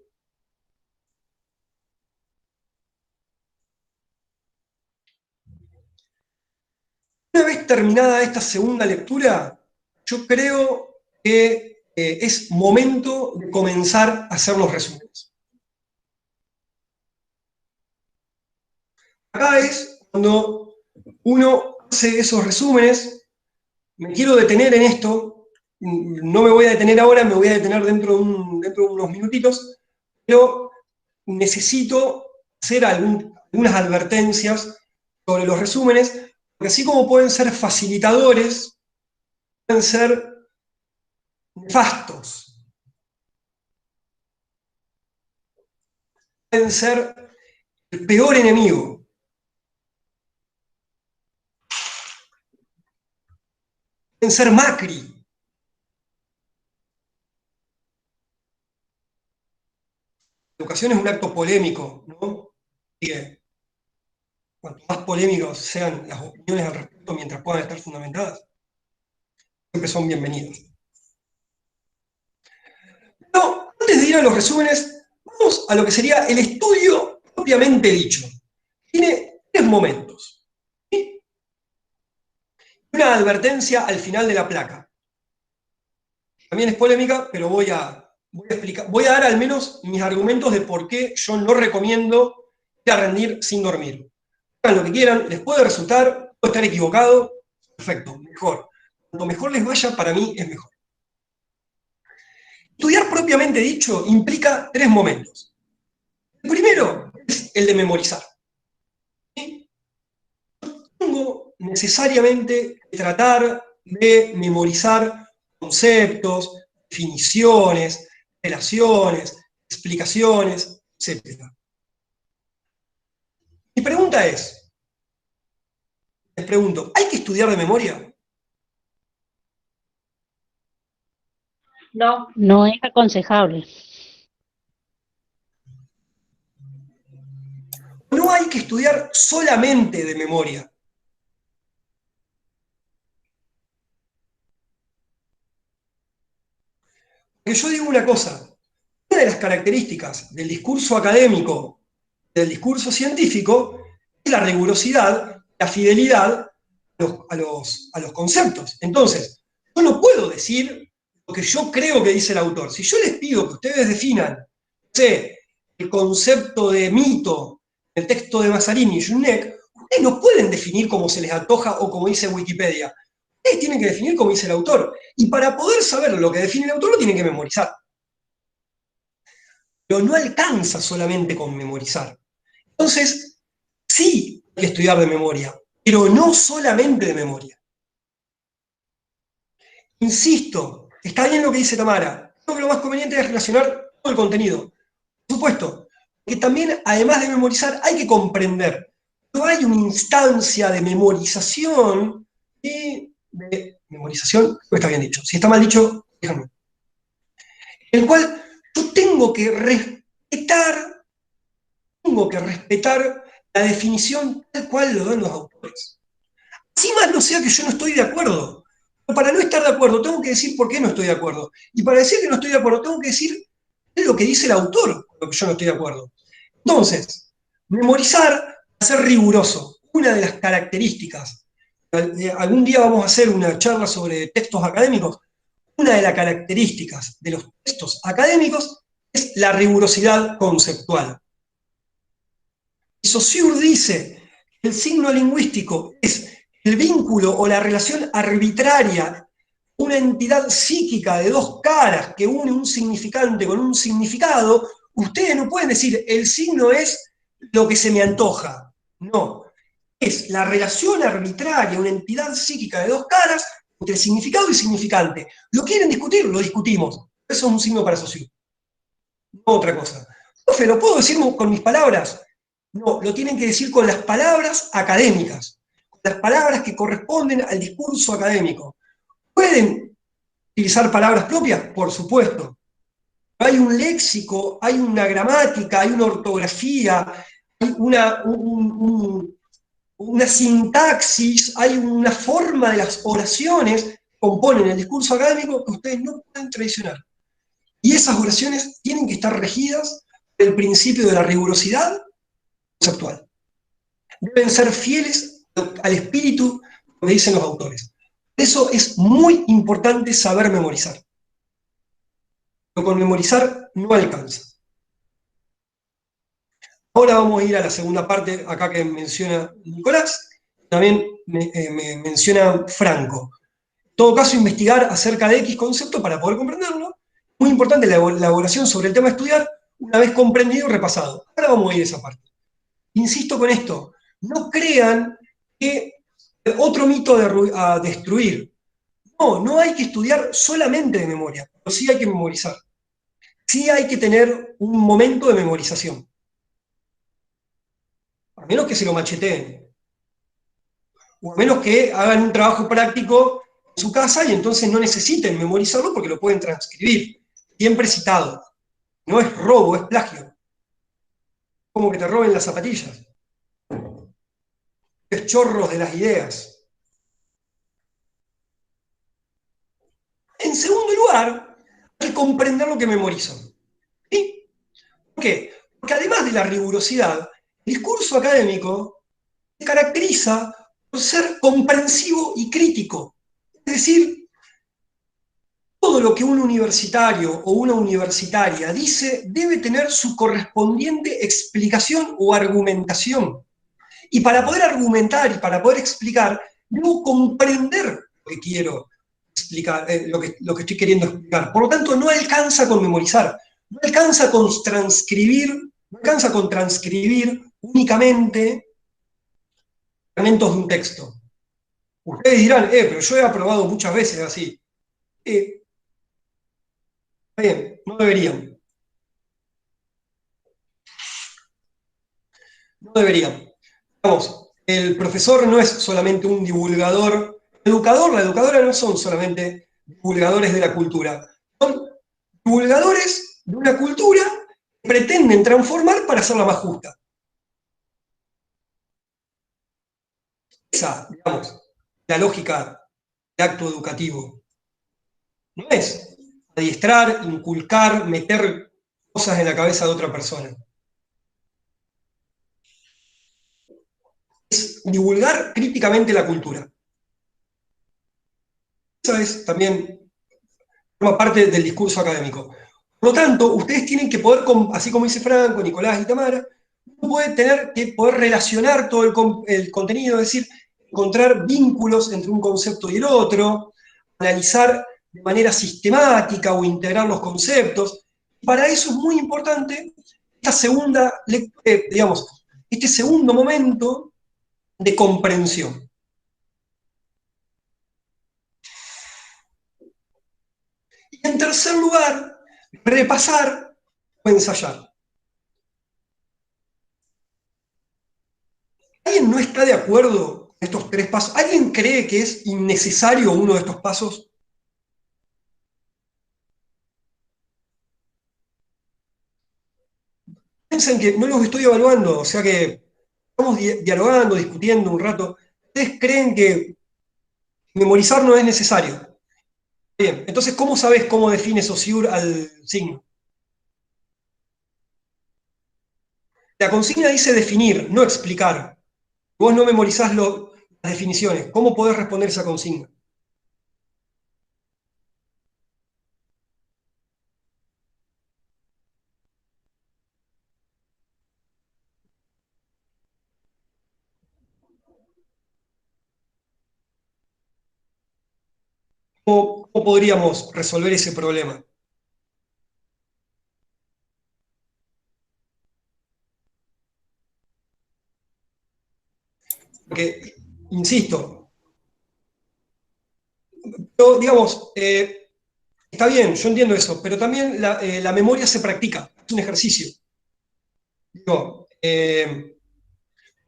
Una vez terminada esta segunda lectura, yo creo que es momento de comenzar a hacer los resúmenes. Acá es cuando uno hace esos resúmenes. Me quiero detener en esto, no me voy a detener ahora, me voy a detener dentro de unos minutitos, pero necesito hacer algunas advertencias sobre los resúmenes, porque así como pueden ser facilitadores, pueden ser nefastos, pueden ser el peor enemigo. Pueden ser Macri. La educación es un acto polémico, ¿no? Y cuanto más polémicos sean las opiniones al respecto mientras puedan estar fundamentadas, siempre son bienvenidas. Pero antes de ir a los resúmenes, vamos a lo que sería el estudio propiamente dicho. Tiene 3 momentos. ¿Sí? Una advertencia al final de la placa. También es polémica, pero voy a explicar, voy a dar al menos mis argumentos de por qué yo no recomiendo ir a rendir sin dormir. Hagan lo que quieran, les puede resultar Puedo estar equivocado, perfecto, mejor. Cuanto mejor les vaya, para mí es mejor. Estudiar propiamente dicho implica 3 momentos. El primero es el de memorizar. ¿Sí? Tengo necesariamente que tratar de memorizar conceptos, definiciones, relaciones, explicaciones, etc. Mi pregunta es, les pregunto, ¿hay que estudiar de memoria? No. No es aconsejable. No hay que estudiar solamente de memoria. Porque yo digo una cosa, una de las características del discurso académico, del discurso científico, es la rigurosidad, la fidelidad a los conceptos. Entonces, yo no puedo decir lo que yo creo que dice el autor. Si yo les pido que ustedes definan, no sé, el concepto de mito, el texto de Mazarini y Junek, ustedes no pueden definir como se les antoja o como dice Wikipedia. Ustedes tienen que definir como dice el autor. Y para poder saber lo que define el autor, lo tienen que memorizar. Pero no alcanza solamente con memorizar. Entonces, sí hay que estudiar de memoria, pero no solamente de memoria. Insisto, está bien lo que dice Tamara, creo que lo más conveniente es relacionar todo el contenido. Por supuesto, que también, además de memorizar, hay que comprender. No hay una instancia de memorización y de memorización, no está bien dicho. Si está mal dicho, déjame. En el cual yo tengo que respetar la definición tal cual lo dan los autores. Así más no sea que yo no estoy de acuerdo. Pero para no estar de acuerdo, tengo que decir por qué no estoy de acuerdo. Y para decir que no estoy de acuerdo, tengo que decir qué es lo que dice el autor con lo que yo no estoy de acuerdo. Entonces, memorizar, ser riguroso, una de las características. Algún día vamos a hacer una charla sobre textos académicos. Una de las características de los textos académicos es la rigurosidad conceptual. Y Saussure dice que el signo lingüístico es el vínculo o la relación arbitraria, una entidad psíquica de 2 caras que une un significante con un significado. Ustedes no pueden decir, el signo es lo que se me antoja. No. Es la relación arbitraria, una entidad psíquica de 2 caras entre significado y significante. ¿Lo quieren discutir? Lo discutimos. Eso es un signo para Saussure. No otra cosa. Profe, ¿lo puedo decir con mis palabras? No, lo tienen que decir con las palabras académicas, con las palabras que corresponden al discurso académico. ¿Pueden utilizar palabras propias? Por supuesto. Hay un léxico, hay una gramática, hay una ortografía, hay una sintaxis, hay una forma de las oraciones que componen el discurso académico que ustedes no pueden traicionar. Y esas oraciones tienen que estar regidas por el principio de la rigurosidad conceptual. Deben ser fieles al espíritu que dicen los autores. Por eso es muy importante saber memorizar. Pero con memorizar no alcanza. Ahora vamos a ir a la segunda parte, acá que menciona Nicolás, también me menciona Franco. En todo caso, investigar acerca de X concepto para poder comprenderlo. Muy importante la elaboración sobre el tema a estudiar, una vez comprendido y repasado. Ahora vamos a ir a esa parte. Insisto con esto, no crean que otro mito a destruir. No, no hay que estudiar solamente de memoria, pero sí hay que memorizar. Sí hay que tener un momento de memorización. A menos que se lo macheteen. O a menos que hagan un trabajo práctico en su casa y entonces no necesiten memorizarlo porque lo pueden transcribir. Siempre citado. No es robo, es plagio. Como que te roben las zapatillas. Es chorros de las ideas. En segundo lugar, hay que comprender lo que memorizo. ¿Sí? ¿Por qué? Porque además de la rigurosidad, el discurso académico se caracteriza por ser comprensivo y crítico. Es decir, todo lo que un universitario o una universitaria dice debe tener su correspondiente explicación o argumentación. Y para poder argumentar y para poder explicar, debo comprender lo que quiero explicar, lo que estoy queriendo explicar. Por lo tanto, no alcanza con memorizar, no alcanza con transcribir únicamente fragmentos de un texto. Ustedes dirán, pero yo he aprobado muchas veces así. Está bien, no deberían. No deberían. Vamos, el profesor no es solamente un divulgador. El educador, la educadora no son solamente divulgadores de la cultura. Son divulgadores de una cultura que pretenden transformar para hacerla más justa. Esa, digamos, la lógica del acto educativo. No es adiestrar, inculcar, meter cosas en la cabeza de otra persona. Es divulgar críticamente la cultura. Esa es también, forma parte del discurso académico. Por lo tanto, ustedes tienen que poder, así como dice Franco, Nicolás y Tamara, uno puede tener que poder relacionar todo el contenido, es decir, encontrar vínculos entre un concepto y el otro, analizar de manera sistemática o integrar los conceptos. Para eso es muy importante esta segunda, digamos, este segundo momento de comprensión. Y en tercer lugar, repasar o ensayar. ¿Alguien no está de acuerdo con estos tres pasos? ¿Alguien cree que es innecesario uno de estos pasos? Piensen que no los estoy evaluando, o sea que estamos dialogando, discutiendo un rato. ¿Ustedes creen que memorizar no es necesario? Bien, entonces, ¿cómo sabes cómo define Saussure al signo? La consigna dice definir, no explicar. Vos no memorizás las definiciones. ¿Cómo podés responder esa consigna? ¿Cómo podríamos resolver ese problema? Porque, insisto, digamos, está bien, yo entiendo eso, pero también la memoria se practica, es un ejercicio. Digo,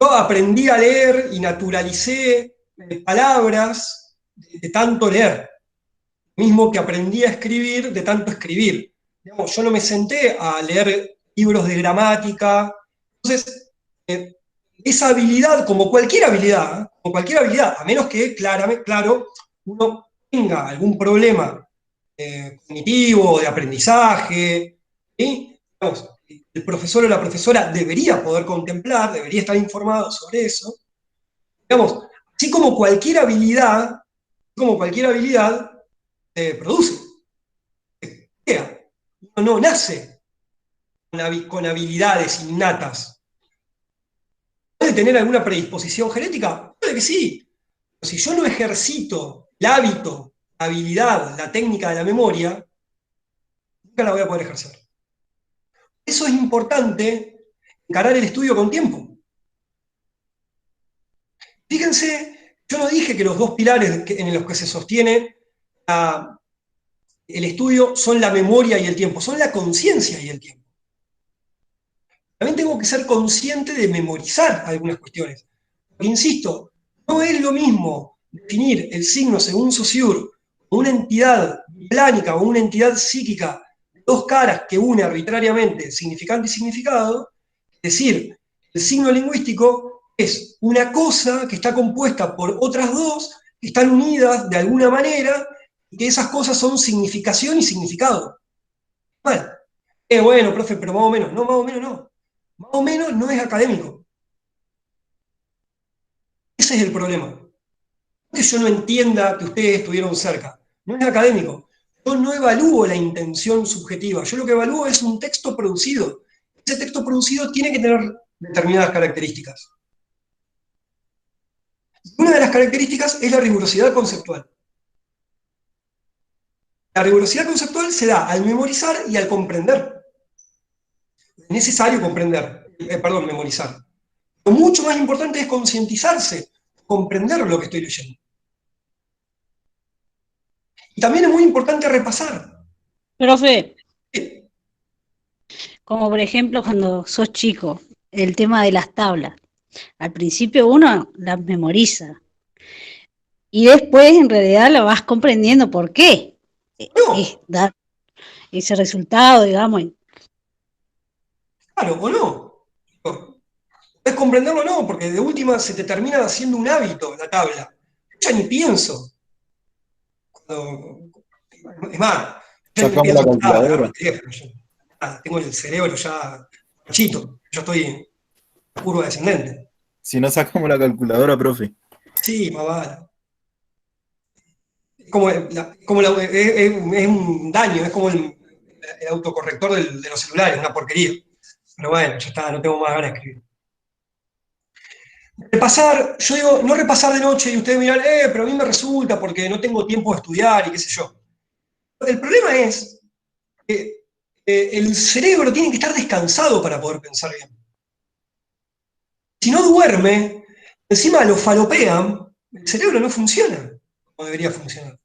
yo aprendí a leer y naturalicé palabras de tanto leer, mismo que aprendí a escribir de tanto escribir. Digamos, yo no me senté a leer libros de gramática. Entonces, esa habilidad, como cualquier habilidad, a menos que, claro, uno tenga algún problema cognitivo, de aprendizaje, ¿sí? Digamos, el profesor o la profesora debería poder contemplar, debería estar informado sobre eso. Digamos, así como cualquier habilidad produce, crea. Uno no nace con habilidades innatas. ¿Puede tener alguna predisposición genética? Puede que sí. Pero si yo no ejercito el hábito, la habilidad, la técnica de la memoria, nunca la voy a poder ejercer. Eso es importante, encarar el estudio con tiempo. Fíjense, yo no dije que los dos pilares en los que se sostiene el estudio son la memoria y el tiempo, son la conciencia y el tiempo. También tengo que ser consciente de memorizar algunas cuestiones. Porque, insisto, no es lo mismo definir el signo según Saussure como una entidad plánica o una entidad psíquica de dos caras que une arbitrariamente significante y significado, es decir, el signo lingüístico es una cosa que está compuesta por otras dos que están unidas de alguna manera y que esas cosas son significación y significado. Bueno, bueno, profe, pero más o menos. No, más o menos no. Más o menos no es académico. Ese es el problema. No es que yo no entienda que ustedes estuvieron cerca. No es académico. Yo no evalúo la intención subjetiva. Yo lo que evalúo es un texto producido. Ese texto producido tiene que tener determinadas características. Una de las características es la rigurosidad conceptual. La rigurosidad conceptual se da al memorizar y al comprender. Es necesario comprender, memorizar. Lo mucho más importante es concientizarse, comprender lo que estoy leyendo. Y también es muy importante repasar. Profe, Sí, como por ejemplo cuando sos chico, el tema de las tablas. Al principio uno las memoriza y después en realidad lo vas comprendiendo por qué es no, dar ese resultado, digamos. claro, o no. Podés comprenderlo o no, porque de última se te termina haciendo un hábito la tabla. Yo ya ni pienso. Es más, yo ni Sacamos la pienso en nada, agarro calculadora. el teléfono. Tengo el cerebro ya chito. Yo estoy en curva descendente. Si no sacamos la calculadora, profe. Sí, más vale. Es un daño, es como el autocorrector de los celulares, una porquería. Pero bueno, ya está, no tengo más ganas de escribir. Repasar, yo digo, no repasar de noche y ustedes miran, pero a mí me resulta porque no tengo tiempo de estudiar y qué sé yo. El problema es que el cerebro tiene que estar descansado para poder pensar bien. Si no duerme, encima lo falopean, el cerebro no funciona como debería funcionar.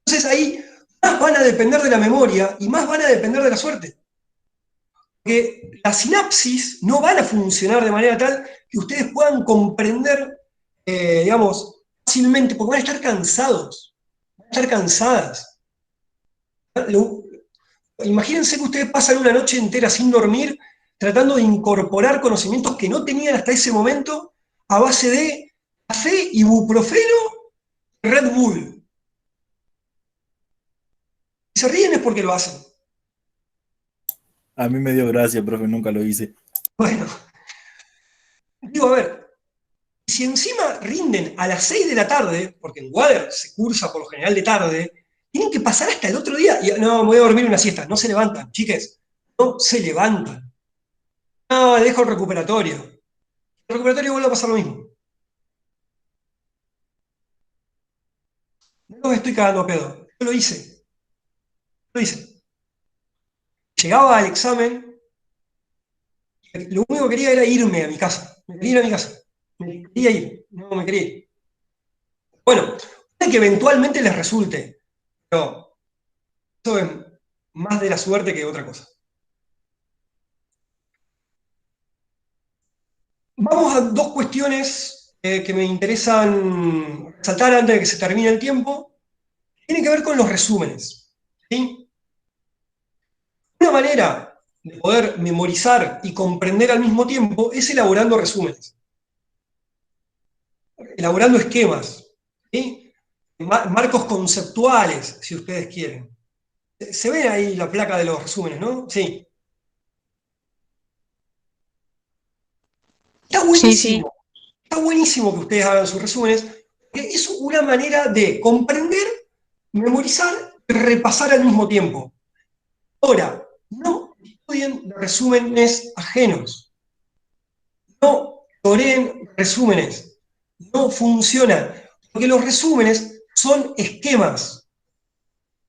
Entonces ahí más van a depender de la memoria y más van a depender de la suerte. Porque las sinapsis no van a funcionar de manera tal que ustedes puedan comprender, digamos, fácilmente, porque van a estar cansados, van a estar cansadas. Imagínense que ustedes pasan una noche entera sin dormir, tratando de incorporar conocimientos que no tenían hasta ese momento a base de café, ibuprofeno y Red Bull. Si se ríen es porque lo hacen. A mí me dio gracia, profe, nunca lo hice. Bueno, digo, a ver, si encima rinden a las 6 de la tarde, porque en Water se cursa por lo general de tarde, tienen que pasar hasta el otro día. Y no, me voy a dormir una siesta. No se levantan, chiques. No se levantan. No, dejo el recuperatorio. El recuperatorio vuelve a pasar lo mismo. No me estoy cagando a pedo. Yo lo hice. Lo hice. Llegaba al examen, lo único que quería era irme a mi casa. Me quería ir a mi casa. Me quería ir. No me quería ir. Bueno, puede que eventualmente les resulte, pero eso es más de la suerte que otra cosa. Vamos a dos cuestiones que me interesan resaltar antes de que se termine el tiempo. Tiene que ver con los resúmenes. ¿Sí? Una manera de poder memorizar y comprender al mismo tiempo es elaborando resúmenes, elaborando esquemas, ¿sí? Marcos conceptuales, si ustedes quieren. Se ve ahí la placa de los resúmenes, ¿no? Sí. Está Sí, sí. buenísimo. Está buenísimo que ustedes hagan sus resúmenes, porque es una manera de comprender, memorizar y repasar al mismo tiempo. Ahora, no estudien resúmenes ajenos. No toreen resúmenes. No funcionan. Porque los resúmenes son esquemas.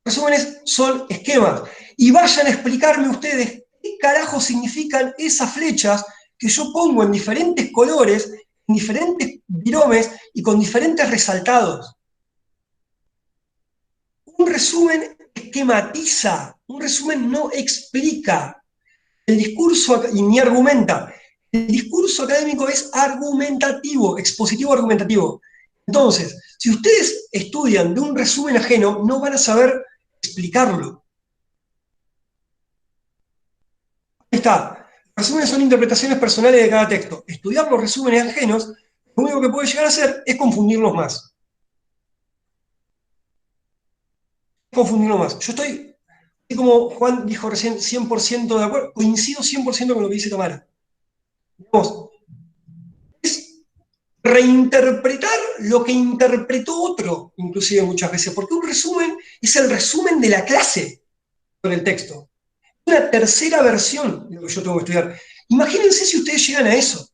Resúmenes son esquemas. Y vayan a explicarme ustedes qué carajo significan esas flechas que yo pongo en diferentes colores, en diferentes biromes y con diferentes resaltados. Un resumen esquematiza, un resumen no explica. El discurso y ni argumenta. El discurso académico es argumentativo, expositivo argumentativo. Entonces, si ustedes estudian de un resumen ajeno, no van a saber explicarlo. Ahí está. Los resúmenes son interpretaciones personales de cada texto. Estudiar los resúmenes ajenos, lo único que puede llegar a hacer es confundirlos más. Confundirlos más. Yo estoy, como Juan dijo recién, 100% de acuerdo, coincido 100% con lo que dice Tamara. Digamos, es reinterpretar lo que interpretó otro, inclusive muchas veces, porque un resumen es el resumen de la clase con el texto. Una tercera versión de lo que yo tengo que estudiar. Imagínense si ustedes llegan a eso.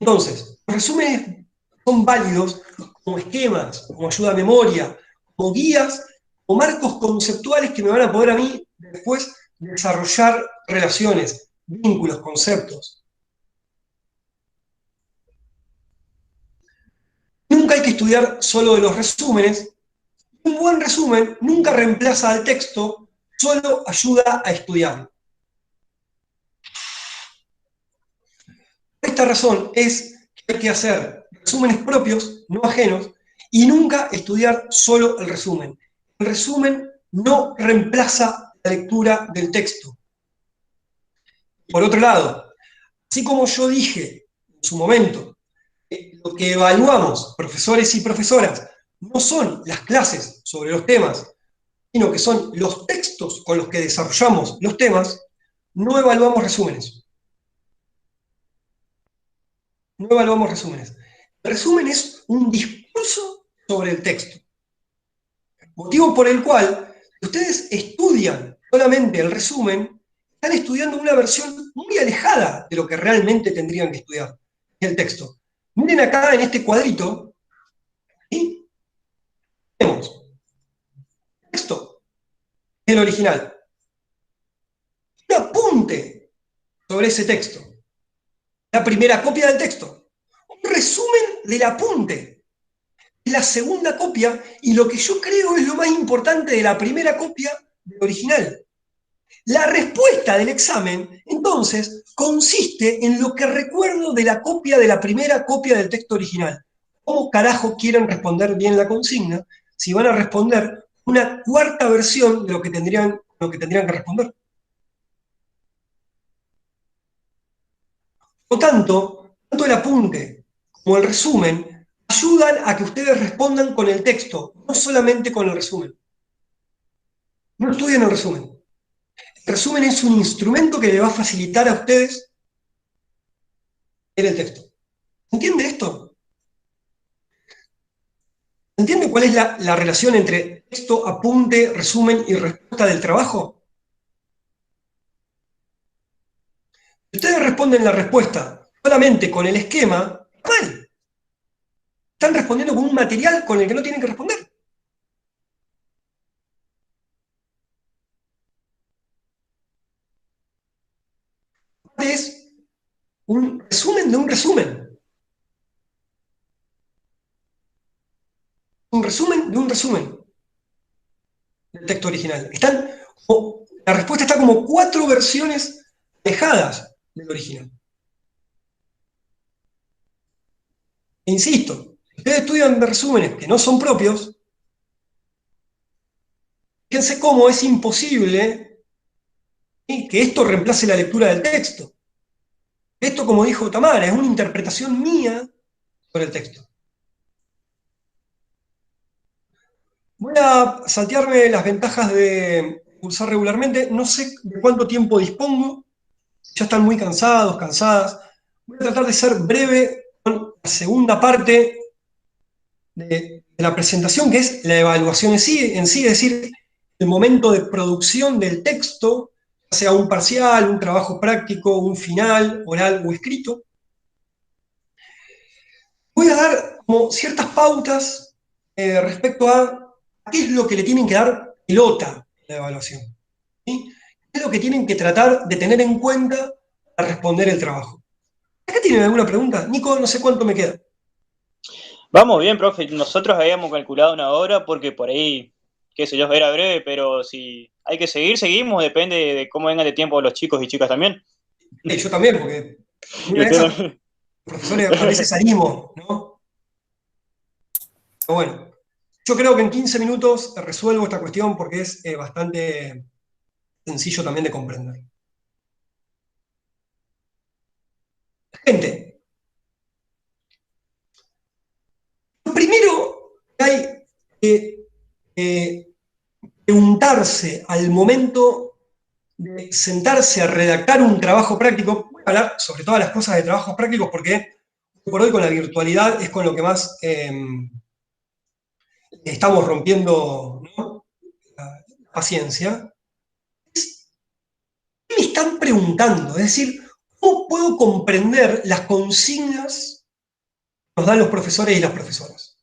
Entonces, los resúmenes son válidos como esquemas, como ayuda a memoria, como guías o marcos conceptuales que me van a poder a mí después desarrollar relaciones, vínculos, conceptos. Nunca hay que estudiar solo de los resúmenes. Un buen resumen nunca reemplaza al texto, solo ayuda a estudiarlo. Por esta razón es que hay que hacer resúmenes propios, no ajenos, y nunca estudiar solo el resumen. El resumen no reemplaza la lectura del texto. Por otro lado, así como yo dije en su momento, lo que evaluamos, profesores y profesoras, no son las clases sobre los temas, sino que son los textos con los que desarrollamos los temas, no evaluamos resúmenes. No evaluamos resúmenes. El resumen es un discurso sobre el texto. Motivo por el cual, si ustedes estudian solamente el resumen, están estudiando una versión muy alejada de lo que realmente tendrían que estudiar, el texto. Miren acá en este cuadrito, ¿sí? Tenemos texto, el original. Un apunte sobre ese texto. La primera copia del texto. Un resumen del apunte. La segunda copia, y lo que yo creo es lo más importante de la primera copia del original. La respuesta del examen, entonces, consiste en lo que recuerdo de la primera copia del texto original. ¿Cómo carajo quieren responder bien la consigna si van a responder una cuarta versión de lo que tendrían que responder? Por lo tanto, tanto el apunte como el resumen ayudan a que ustedes respondan con el texto, no solamente con el resumen. No estudien el resumen. El resumen es un instrumento que le va a facilitar a ustedes leer el texto. ¿Entiende esto? ¿Entiende cuál es la relación entre texto, apunte, resumen y respuesta del trabajo? Si ustedes responden la respuesta solamente con el esquema, mal. Están respondiendo con un material con el que no tienen que responder. Es un resumen de un resumen. Un resumen de un resumen del texto original. La respuesta está como 4 versiones alejadas del original. E insisto, si ustedes estudian de resúmenes que no son propios, fíjense cómo es imposible, ¿sí?, que esto reemplace la lectura del texto. Esto, como dijo Tamara, es una interpretación mía sobre el texto. Voy a saltearme las ventajas de cursar regularmente. No sé de cuánto tiempo dispongo. Ya están muy cansados, cansadas. Voy a tratar de ser breve con la segunda parte de la presentación, que es la evaluación en sí, es decir, el momento de producción del texto, ya sea un parcial, un trabajo práctico, un final, oral o escrito. Voy a dar como ciertas pautas respecto a qué es lo que le tienen que dar pelota a la evaluación, ¿sí? ¿Qué es lo que tienen que tratar de tener en cuenta para responder el trabajo? ¿Acá tienen alguna pregunta? Nico, no sé cuánto me queda. Vamos bien, profe. Nosotros habíamos calculado 1 hora porque por ahí, qué sé yo, era breve, pero si hay que seguir, seguimos. Depende de cómo vengan de tiempo los chicos y chicas también. Yo también, porque Y una de usted esas también. profesores a veces salimos, ¿no? Pero bueno, yo creo que en 15 minutos resuelvo esta cuestión porque es bastante sencillo también de comprender. Gente, lo primero que hay que preguntarse al momento de sentarse a redactar un trabajo práctico, voy a hablar sobre todas las cosas de trabajos prácticos porque por hoy con la virtualidad es con lo que más estamos rompiendo, ¿no?, la paciencia. ¿Qué me están preguntando? Es decir, ¿Cómo puedo comprender las consignas que nos dan los profesores y las profesoras?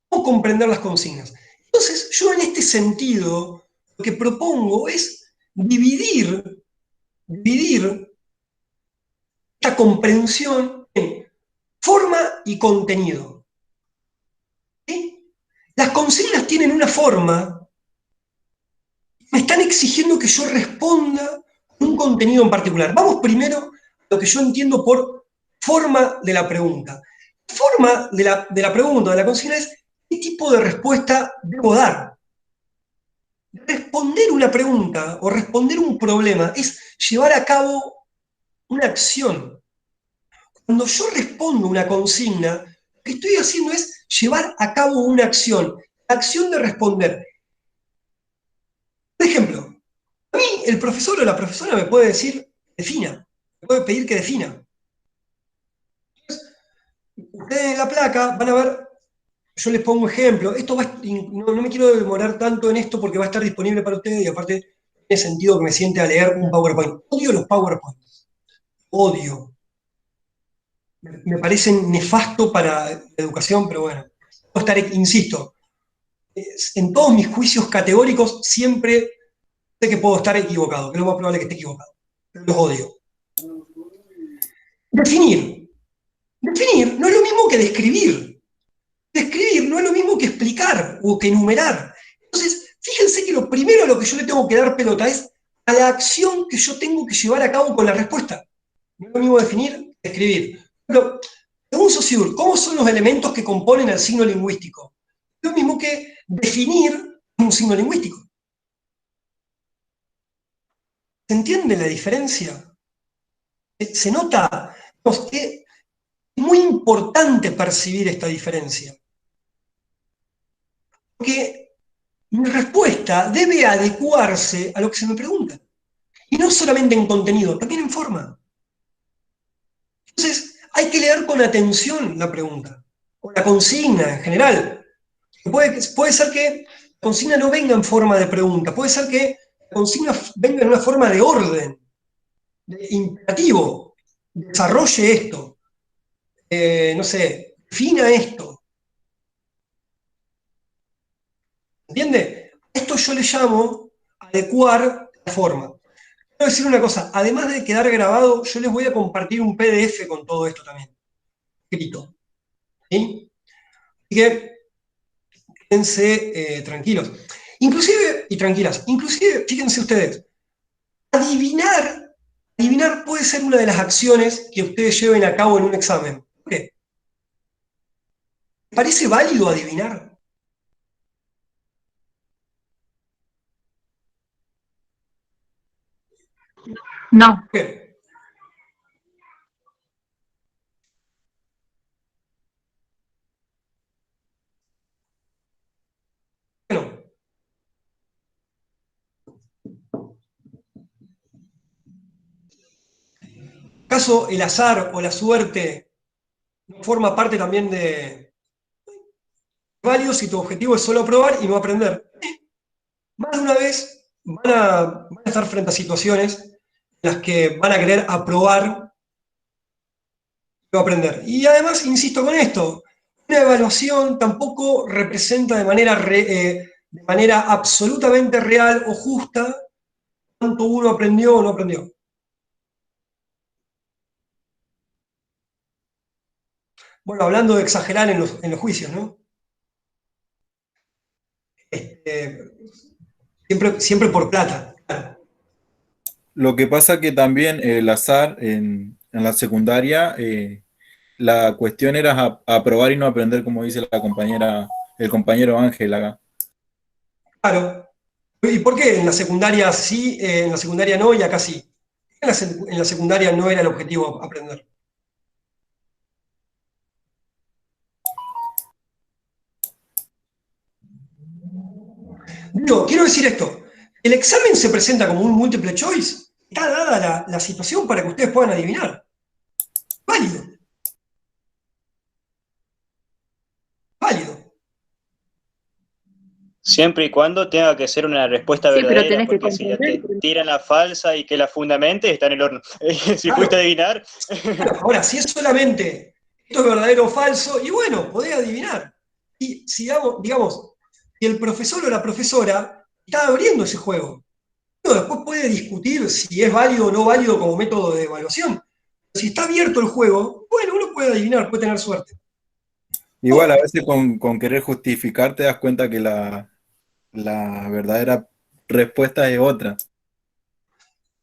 ¿Cómo comprender las consignas? Entonces, yo en este sentido, lo que propongo es dividir esta comprensión en forma y contenido. ¿Sí? Las consignas tienen una forma, me están exigiendo que yo responda con un contenido en particular. Vamos primero a lo que yo entiendo por forma de la pregunta. Forma de la pregunta, de la consigna es qué tipo de respuesta debo dar. Responder una pregunta o responder un problema es llevar a cabo una acción. Cuando yo respondo una consigna, lo que estoy haciendo es llevar a cabo una acción. La acción de responder. Por ejemplo, a mí el profesor o la profesora me puede decir, defina, me puede pedir que defina. Ustedes en la placa van a ver, yo les pongo ejemplo, esto no me quiero demorar tanto en esto porque va a estar disponible para ustedes y aparte tiene sentido que me siente a leer un PowerPoint. Odio los PowerPoints, odio. Me parecen nefastos para la educación, pero bueno, insisto, en todos mis juicios categóricos siempre sé que puedo estar equivocado, que es lo más probable que esté equivocado, pero los odio. Definir. Definir no es lo mismo que describir. Describir no es lo mismo que explicar o que enumerar. Entonces, fíjense que lo primero a lo que yo le tengo que dar pelota es a la acción que yo tengo que llevar a cabo con la respuesta. No es lo mismo definir que escribir. Pero, según Saussure, ¿cómo son los elementos que componen el signo lingüístico? Es lo mismo que definir un signo lingüístico. ¿Se entiende la diferencia? Se nota, es muy importante percibir esta diferencia. Porque mi respuesta debe adecuarse a lo que se me pregunta. Y no solamente en contenido, también en forma. Entonces, hay que leer con atención la pregunta, o la consigna en general. Puede ser que la consigna no venga en forma de pregunta, puede ser que la consigna venga en una forma de orden, de imperativo. Desarrolle esto, no sé, defina esto. ¿Entiende? Esto yo le llamo adecuar la forma. Quiero decir una cosa, además de quedar grabado, yo les voy a compartir un PDF con todo esto también, escrito. ¿Sí? Así que quédense tranquilos. Inclusive, y tranquilas, inclusive, fíjense ustedes, adivinar puede ser una de las acciones que ustedes lleven a cabo en un examen. ¿Por qué? ¿Parece válido adivinar? No. ¿Por qué? Bueno, ¿acaso el azar o la suerte no forma parte también de válido si tu objetivo es solo probar y no aprender? Más de una vez van a estar frente a situaciones en las que van a querer aprobar y no aprender. Y además, insisto con esto, una evaluación tampoco representa de manera absolutamente real o justa cuánto uno aprendió o no aprendió. Bueno, hablando de exagerar en los juicios, ¿no? Este, siempre por plata. Claro. Lo que pasa que también el azar en la secundaria, la cuestión era aprobar y no aprender, como dice la compañera, el compañero Ángel acá. Claro. ¿Y por qué en la secundaria sí, en la secundaria no y acá sí? En la secundaria no era el objetivo aprender. Digo, quiero decir esto. El examen se presenta como un multiple choice. Está dada la situación para que ustedes puedan adivinar. Válido, válido. Siempre y cuando tenga que ser una respuesta Sí, pero verdadera, tenés que porque si ya te comprender. tiran la falsa y que la fundamente, está en el horno. Si Claro, fuiste a adivinar, claro. Ahora, si es solamente esto es verdadero o falso, y bueno, podés adivinar. Y si digamos, si el profesor o la profesora está abriendo ese juego, uno después puede discutir si es válido o no válido como método de evaluación. Si está abierto el juego, bueno, uno puede adivinar, puede tener suerte. Igual a veces con querer justificar te das cuenta que la verdadera respuesta es otra.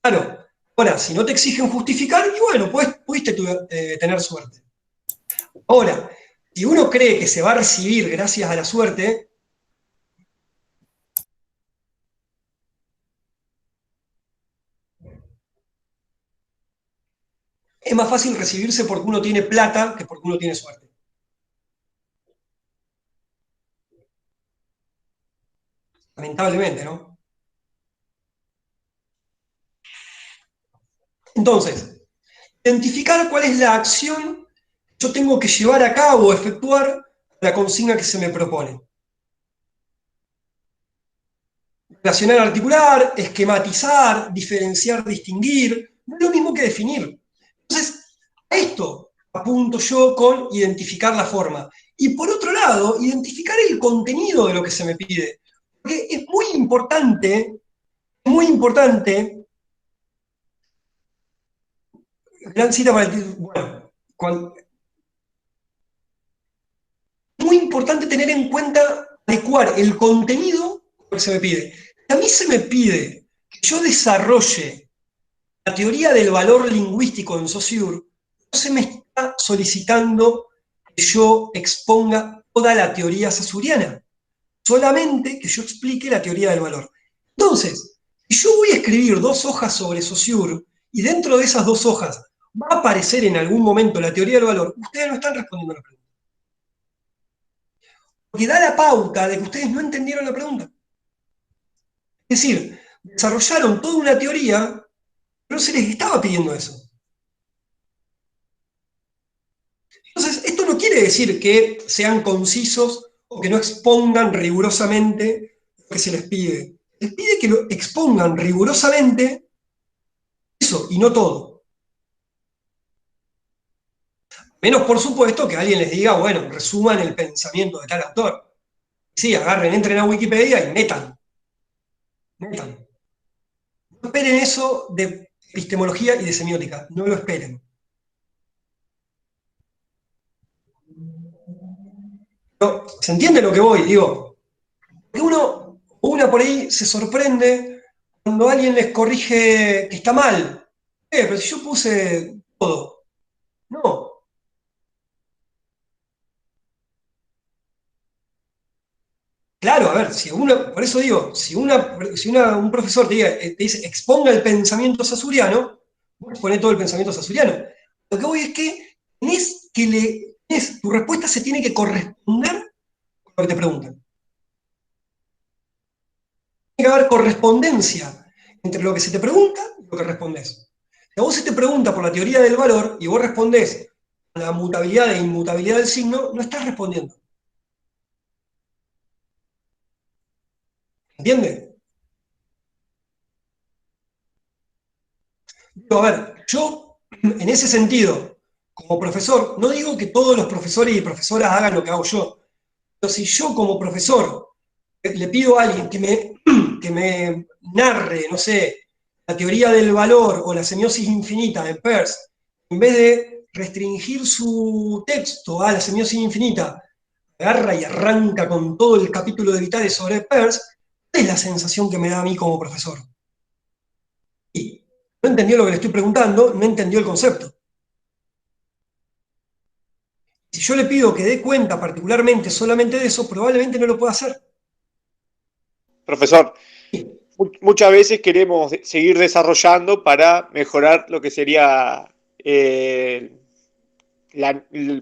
Claro, ahora, si no te exigen justificar, y bueno, pues pudiste tener suerte. Ahora, si uno cree que se va a recibir gracias a la suerte, es más fácil recibirse porque uno tiene plata que porque uno tiene suerte. Lamentablemente, ¿no? Entonces, identificar cuál es la acción que yo tengo que llevar a cabo o efectuar la consigna que se me propone. Relacionar, articular, esquematizar, diferenciar, distinguir, no es lo mismo que definir. Entonces, a esto apunto yo con identificar la forma. Y por otro lado, identificar el contenido de lo que se me pide. Porque es muy importante, gran cita para el título, bueno, muy importante tener en cuenta, adecuar el contenido a lo que se me pide. A mí se me pide que yo desarrolle la teoría del valor lingüístico en Saussure, no se me está solicitando que yo exponga toda la teoría sassuriana, solamente que yo explique la teoría del valor. Entonces, si yo voy a escribir 2 hojas sobre Saussure y dentro de esas 2 hojas va a aparecer en algún momento la teoría del valor, ustedes no están respondiendo a la pregunta. Porque da la pauta de que ustedes no entendieron la pregunta. Es decir, desarrollaron toda una teoría, pero no se les estaba pidiendo eso. Entonces, esto no quiere decir que sean concisos o que no expongan rigurosamente lo que se les pide. Les pide que lo expongan rigurosamente eso y no todo. Menos, por supuesto, que alguien les diga, bueno, resuman el pensamiento de tal autor. Sí, agarren, entren a Wikipedia y metan. No esperen eso de epistemología y de semiótica, no lo esperen. Pero, ¿se entiende lo que voy? Digo, que una por ahí se sorprende cuando alguien les corrige que está mal. Pero si yo puse todo. No. Claro, a ver, si por eso digo, si un profesor te dice exponga el pensamiento sassuriano, vos ponés todo el pensamiento sassuriano. Lo que voy es que tu respuesta se tiene que corresponder con lo que te preguntan. Tiene que haber correspondencia entre lo que se te pregunta y lo que respondes. Si a vos se te pregunta por la teoría del valor y vos respondés con la mutabilidad e inmutabilidad del signo, no estás respondiendo. ¿Entiendes? Digo, a ver, yo en ese sentido, como profesor, no digo que todos los profesores y profesoras hagan lo que hago yo, pero si yo como profesor le pido a alguien que me narre, no sé, la teoría del valor o la semiosis infinita de Peirce, en vez de restringir su texto a la semiosis infinita, agarra y arranca con todo el capítulo de Vitales sobre Peirce, ¿cuál es la sensación que me da a mí como profesor? Y no entendió lo que le estoy preguntando, no entendió el concepto. Si yo le pido que dé cuenta particularmente solamente de eso, probablemente no lo pueda hacer. Profesor, muchas veces queremos seguir desarrollando para mejorar lo que sería,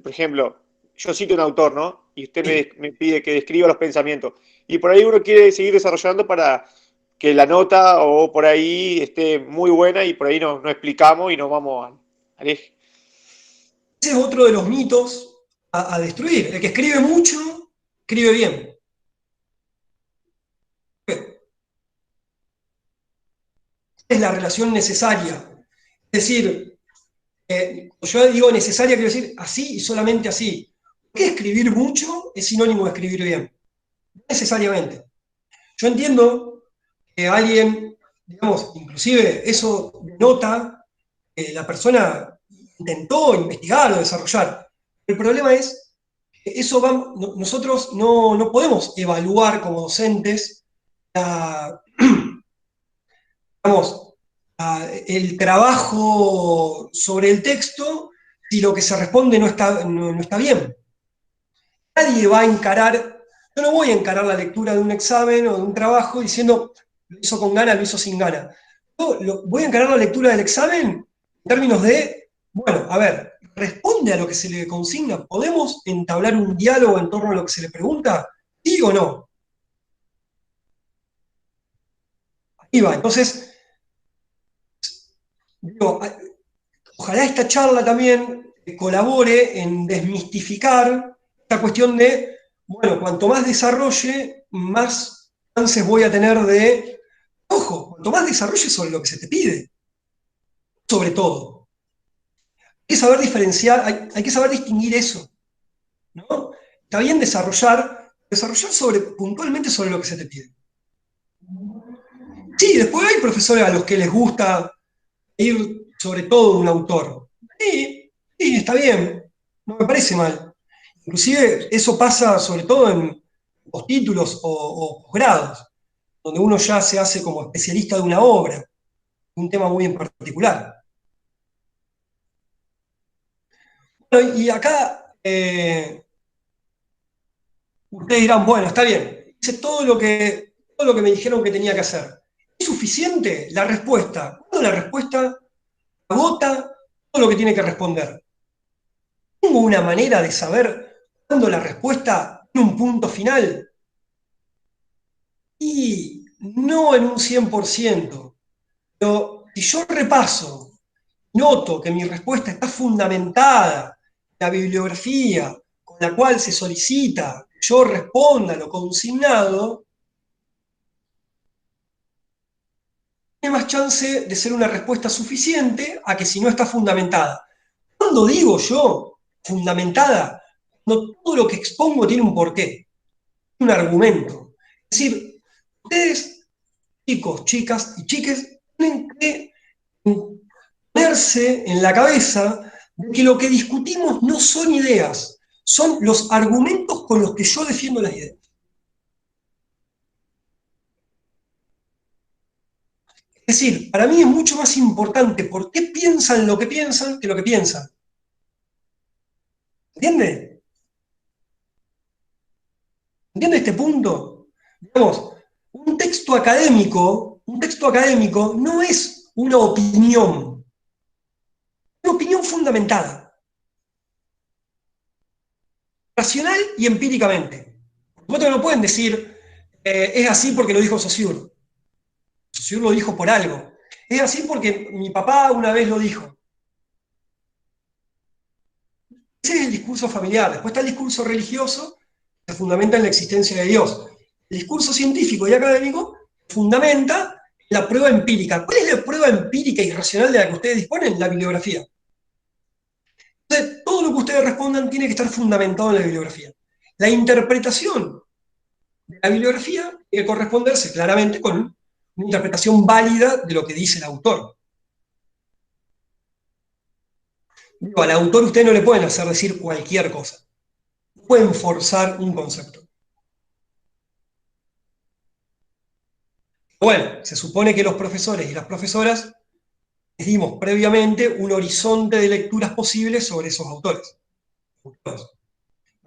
por ejemplo, yo cito un autor, ¿no? Y usted me pide que describa los pensamientos. Y por ahí uno quiere seguir desarrollando para que la nota o por ahí esté muy buena y por ahí no explicamos y nos vamos al eje. Ese es otro de los mitos a destruir. El que escribe mucho, escribe bien. es la relación necesaria. Es decir, yo digo necesaria, quiero decir así y solamente así. ¿Por qué escribir mucho es sinónimo de escribir bien? No necesariamente. Yo entiendo que alguien, digamos, inclusive eso denota que la persona intentó investigar o desarrollar. El problema es que eso nosotros no podemos evaluar como docentes la, digamos, el trabajo sobre el texto si lo que se responde no está bien. Nadie va a encarar, yo no voy a encarar la lectura de un examen o de un trabajo diciendo lo hizo con ganas, lo hizo sin ganas. Yo voy a encarar la lectura del examen en términos de, bueno, a ver, responde a lo que se le consigna. ¿Podemos entablar un diálogo en torno a lo que se le pregunta? ¿Sí o no? Ahí va. Entonces, digo, ojalá esta charla también colabore en desmistificar esta cuestión de, bueno, cuanto más desarrolle, más chances voy a tener de, ojo, cuanto más desarrolle sobre lo que se te pide, sobre todo. Hay que saber diferenciar, hay que saber distinguir eso, ¿no? Está bien desarrollar puntualmente sobre lo que se te pide. Sí, después hay profesores a los que les gusta ir sobre todo un autor. Sí, sí, está bien, no me parece mal. Inclusive eso pasa sobre todo en postítulos o posgrados, donde uno ya se hace como especialista de una obra, un tema muy en particular. Bueno, y acá ustedes dirán, bueno, está bien, hice todo lo que me dijeron que tenía que hacer. ¿Es suficiente? La respuesta. ¿Cuándo la respuesta agota todo lo que tiene que responder? ¿Tengo una manera de saber cuándo la respuesta tiene un punto final? Y no en un 100%, pero si yo repaso, noto que mi respuesta está fundamentada en la bibliografía con la cual se solicita que yo responda lo consignado, tiene más chance de ser una respuesta suficiente a que si no está fundamentada. ¿Cuándo digo yo fundamentada? Cuando todo lo que expongo tiene un porqué, un argumento. Es decir, ustedes, chicos, chicas y chiques, tienen que ponerse en la cabeza de que lo que discutimos no son ideas, son los argumentos con los que yo defiendo las ideas. Es decir, para mí es mucho más importante por qué piensan lo que piensan que lo que piensan. ¿Entiende? ¿Entiende este punto? Digamos, un texto académico no es una opinión fundamentada, racional y empíricamente. Por supuesto que no pueden decir, es así porque lo dijo Saussure. Saussure lo dijo por algo. Es así porque mi papá una vez lo dijo. Ese es el discurso familiar. Después está el discurso religioso, que se fundamenta en la existencia de Dios. El discurso científico y académico se fundamenta en la prueba empírica. ¿Cuál es la prueba empírica y racional de la que ustedes disponen? La bibliografía. Entonces, todo lo que ustedes respondan tiene que estar fundamentado en la bibliografía. La interpretación de la bibliografía tiene que corresponderse claramente con una interpretación válida de lo que dice el autor. Digo, al autor ustedes no le pueden hacer decir cualquier cosa. No pueden forzar un concepto. Bueno, se supone que los profesores y las profesoras les dimos previamente un horizonte de lecturas posibles sobre esos autores. Para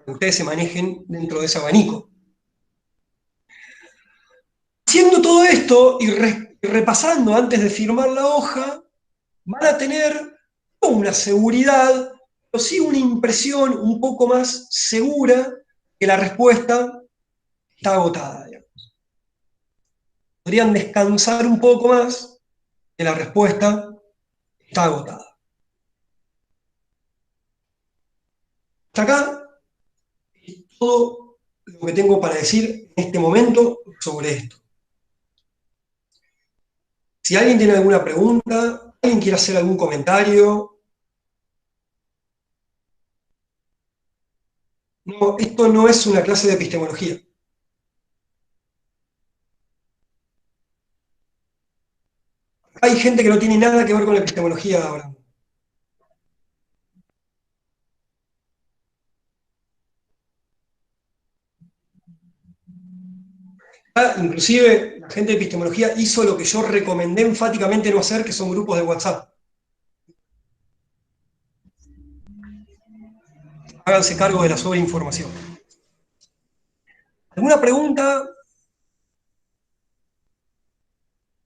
que ustedes se manejen dentro de ese abanico. Haciendo todo esto y repasando antes de firmar la hoja, van a tener no una seguridad, pero sí una impresión un poco más segura que la respuesta está agotada. Digamos. Podrían descansar un poco más que la respuesta está agotada. Hasta acá es todo lo que tengo para decir en este momento sobre esto. Si alguien tiene alguna pregunta, alguien quiere hacer algún comentario. No, esto no es una clase de epistemología. Hay gente que no tiene nada que ver con la epistemología ahora. Inclusive la gente de epistemología hizo lo que yo recomendé enfáticamente no hacer, que son grupos de WhatsApp. Háganse cargo de la sobreinformación. ¿Alguna pregunta?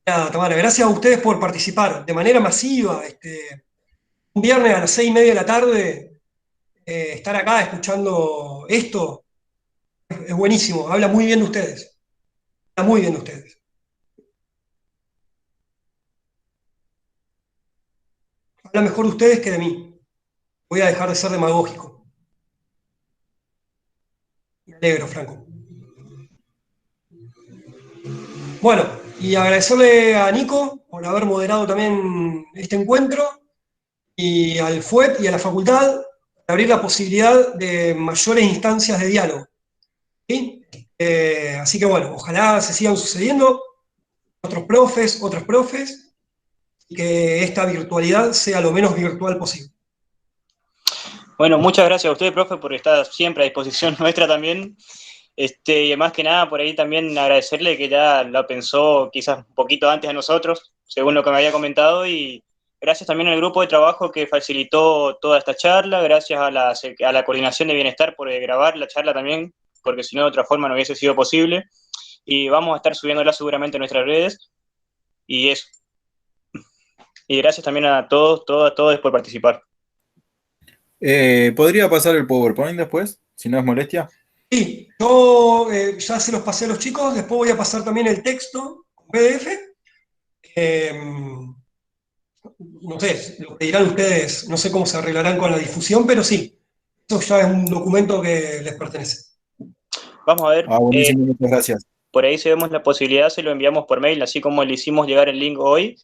Nada, Tamara, gracias a ustedes por participar de manera masiva. Un viernes a las 6:30 de la tarde, estar acá escuchando esto es buenísimo. Habla muy bien de ustedes. Habla muy bien de ustedes. Habla mejor de ustedes que de mí. Voy a dejar de ser demagógico. Me alegro, Franco. Bueno, y agradecerle a Nico por haber moderado también este encuentro y al FUEP y a la facultad por abrir la posibilidad de mayores instancias de diálogo. ¿Sí? Así que bueno, ojalá se sigan sucediendo otros profes, y que esta virtualidad sea lo menos virtual posible. Bueno, muchas gracias a usted, profe, por estar siempre a disposición nuestra también. Y más que nada, por ahí también agradecerle que ya lo pensó quizás un poquito antes de nosotros, según lo que me había comentado, y gracias también al grupo de trabajo que facilitó toda esta charla, gracias a la coordinación de bienestar por grabar la charla también, porque si no de otra forma no hubiese sido posible, y vamos a estar subiéndola seguramente en nuestras redes, y eso. Y gracias también a todos por participar. ¿Podría pasar el PowerPoint después, si no es molestia? Sí, yo ya se los pasé a los chicos, después voy a pasar también el texto con PDF. No sé, lo que dirán ustedes, no sé cómo se arreglarán con la difusión, pero sí, eso ya es un documento que les pertenece. Vamos a ver, Buenísimo, muchas gracias. por ahí si vemos la posibilidad se lo enviamos por mail, así como le hicimos llegar el link hoy,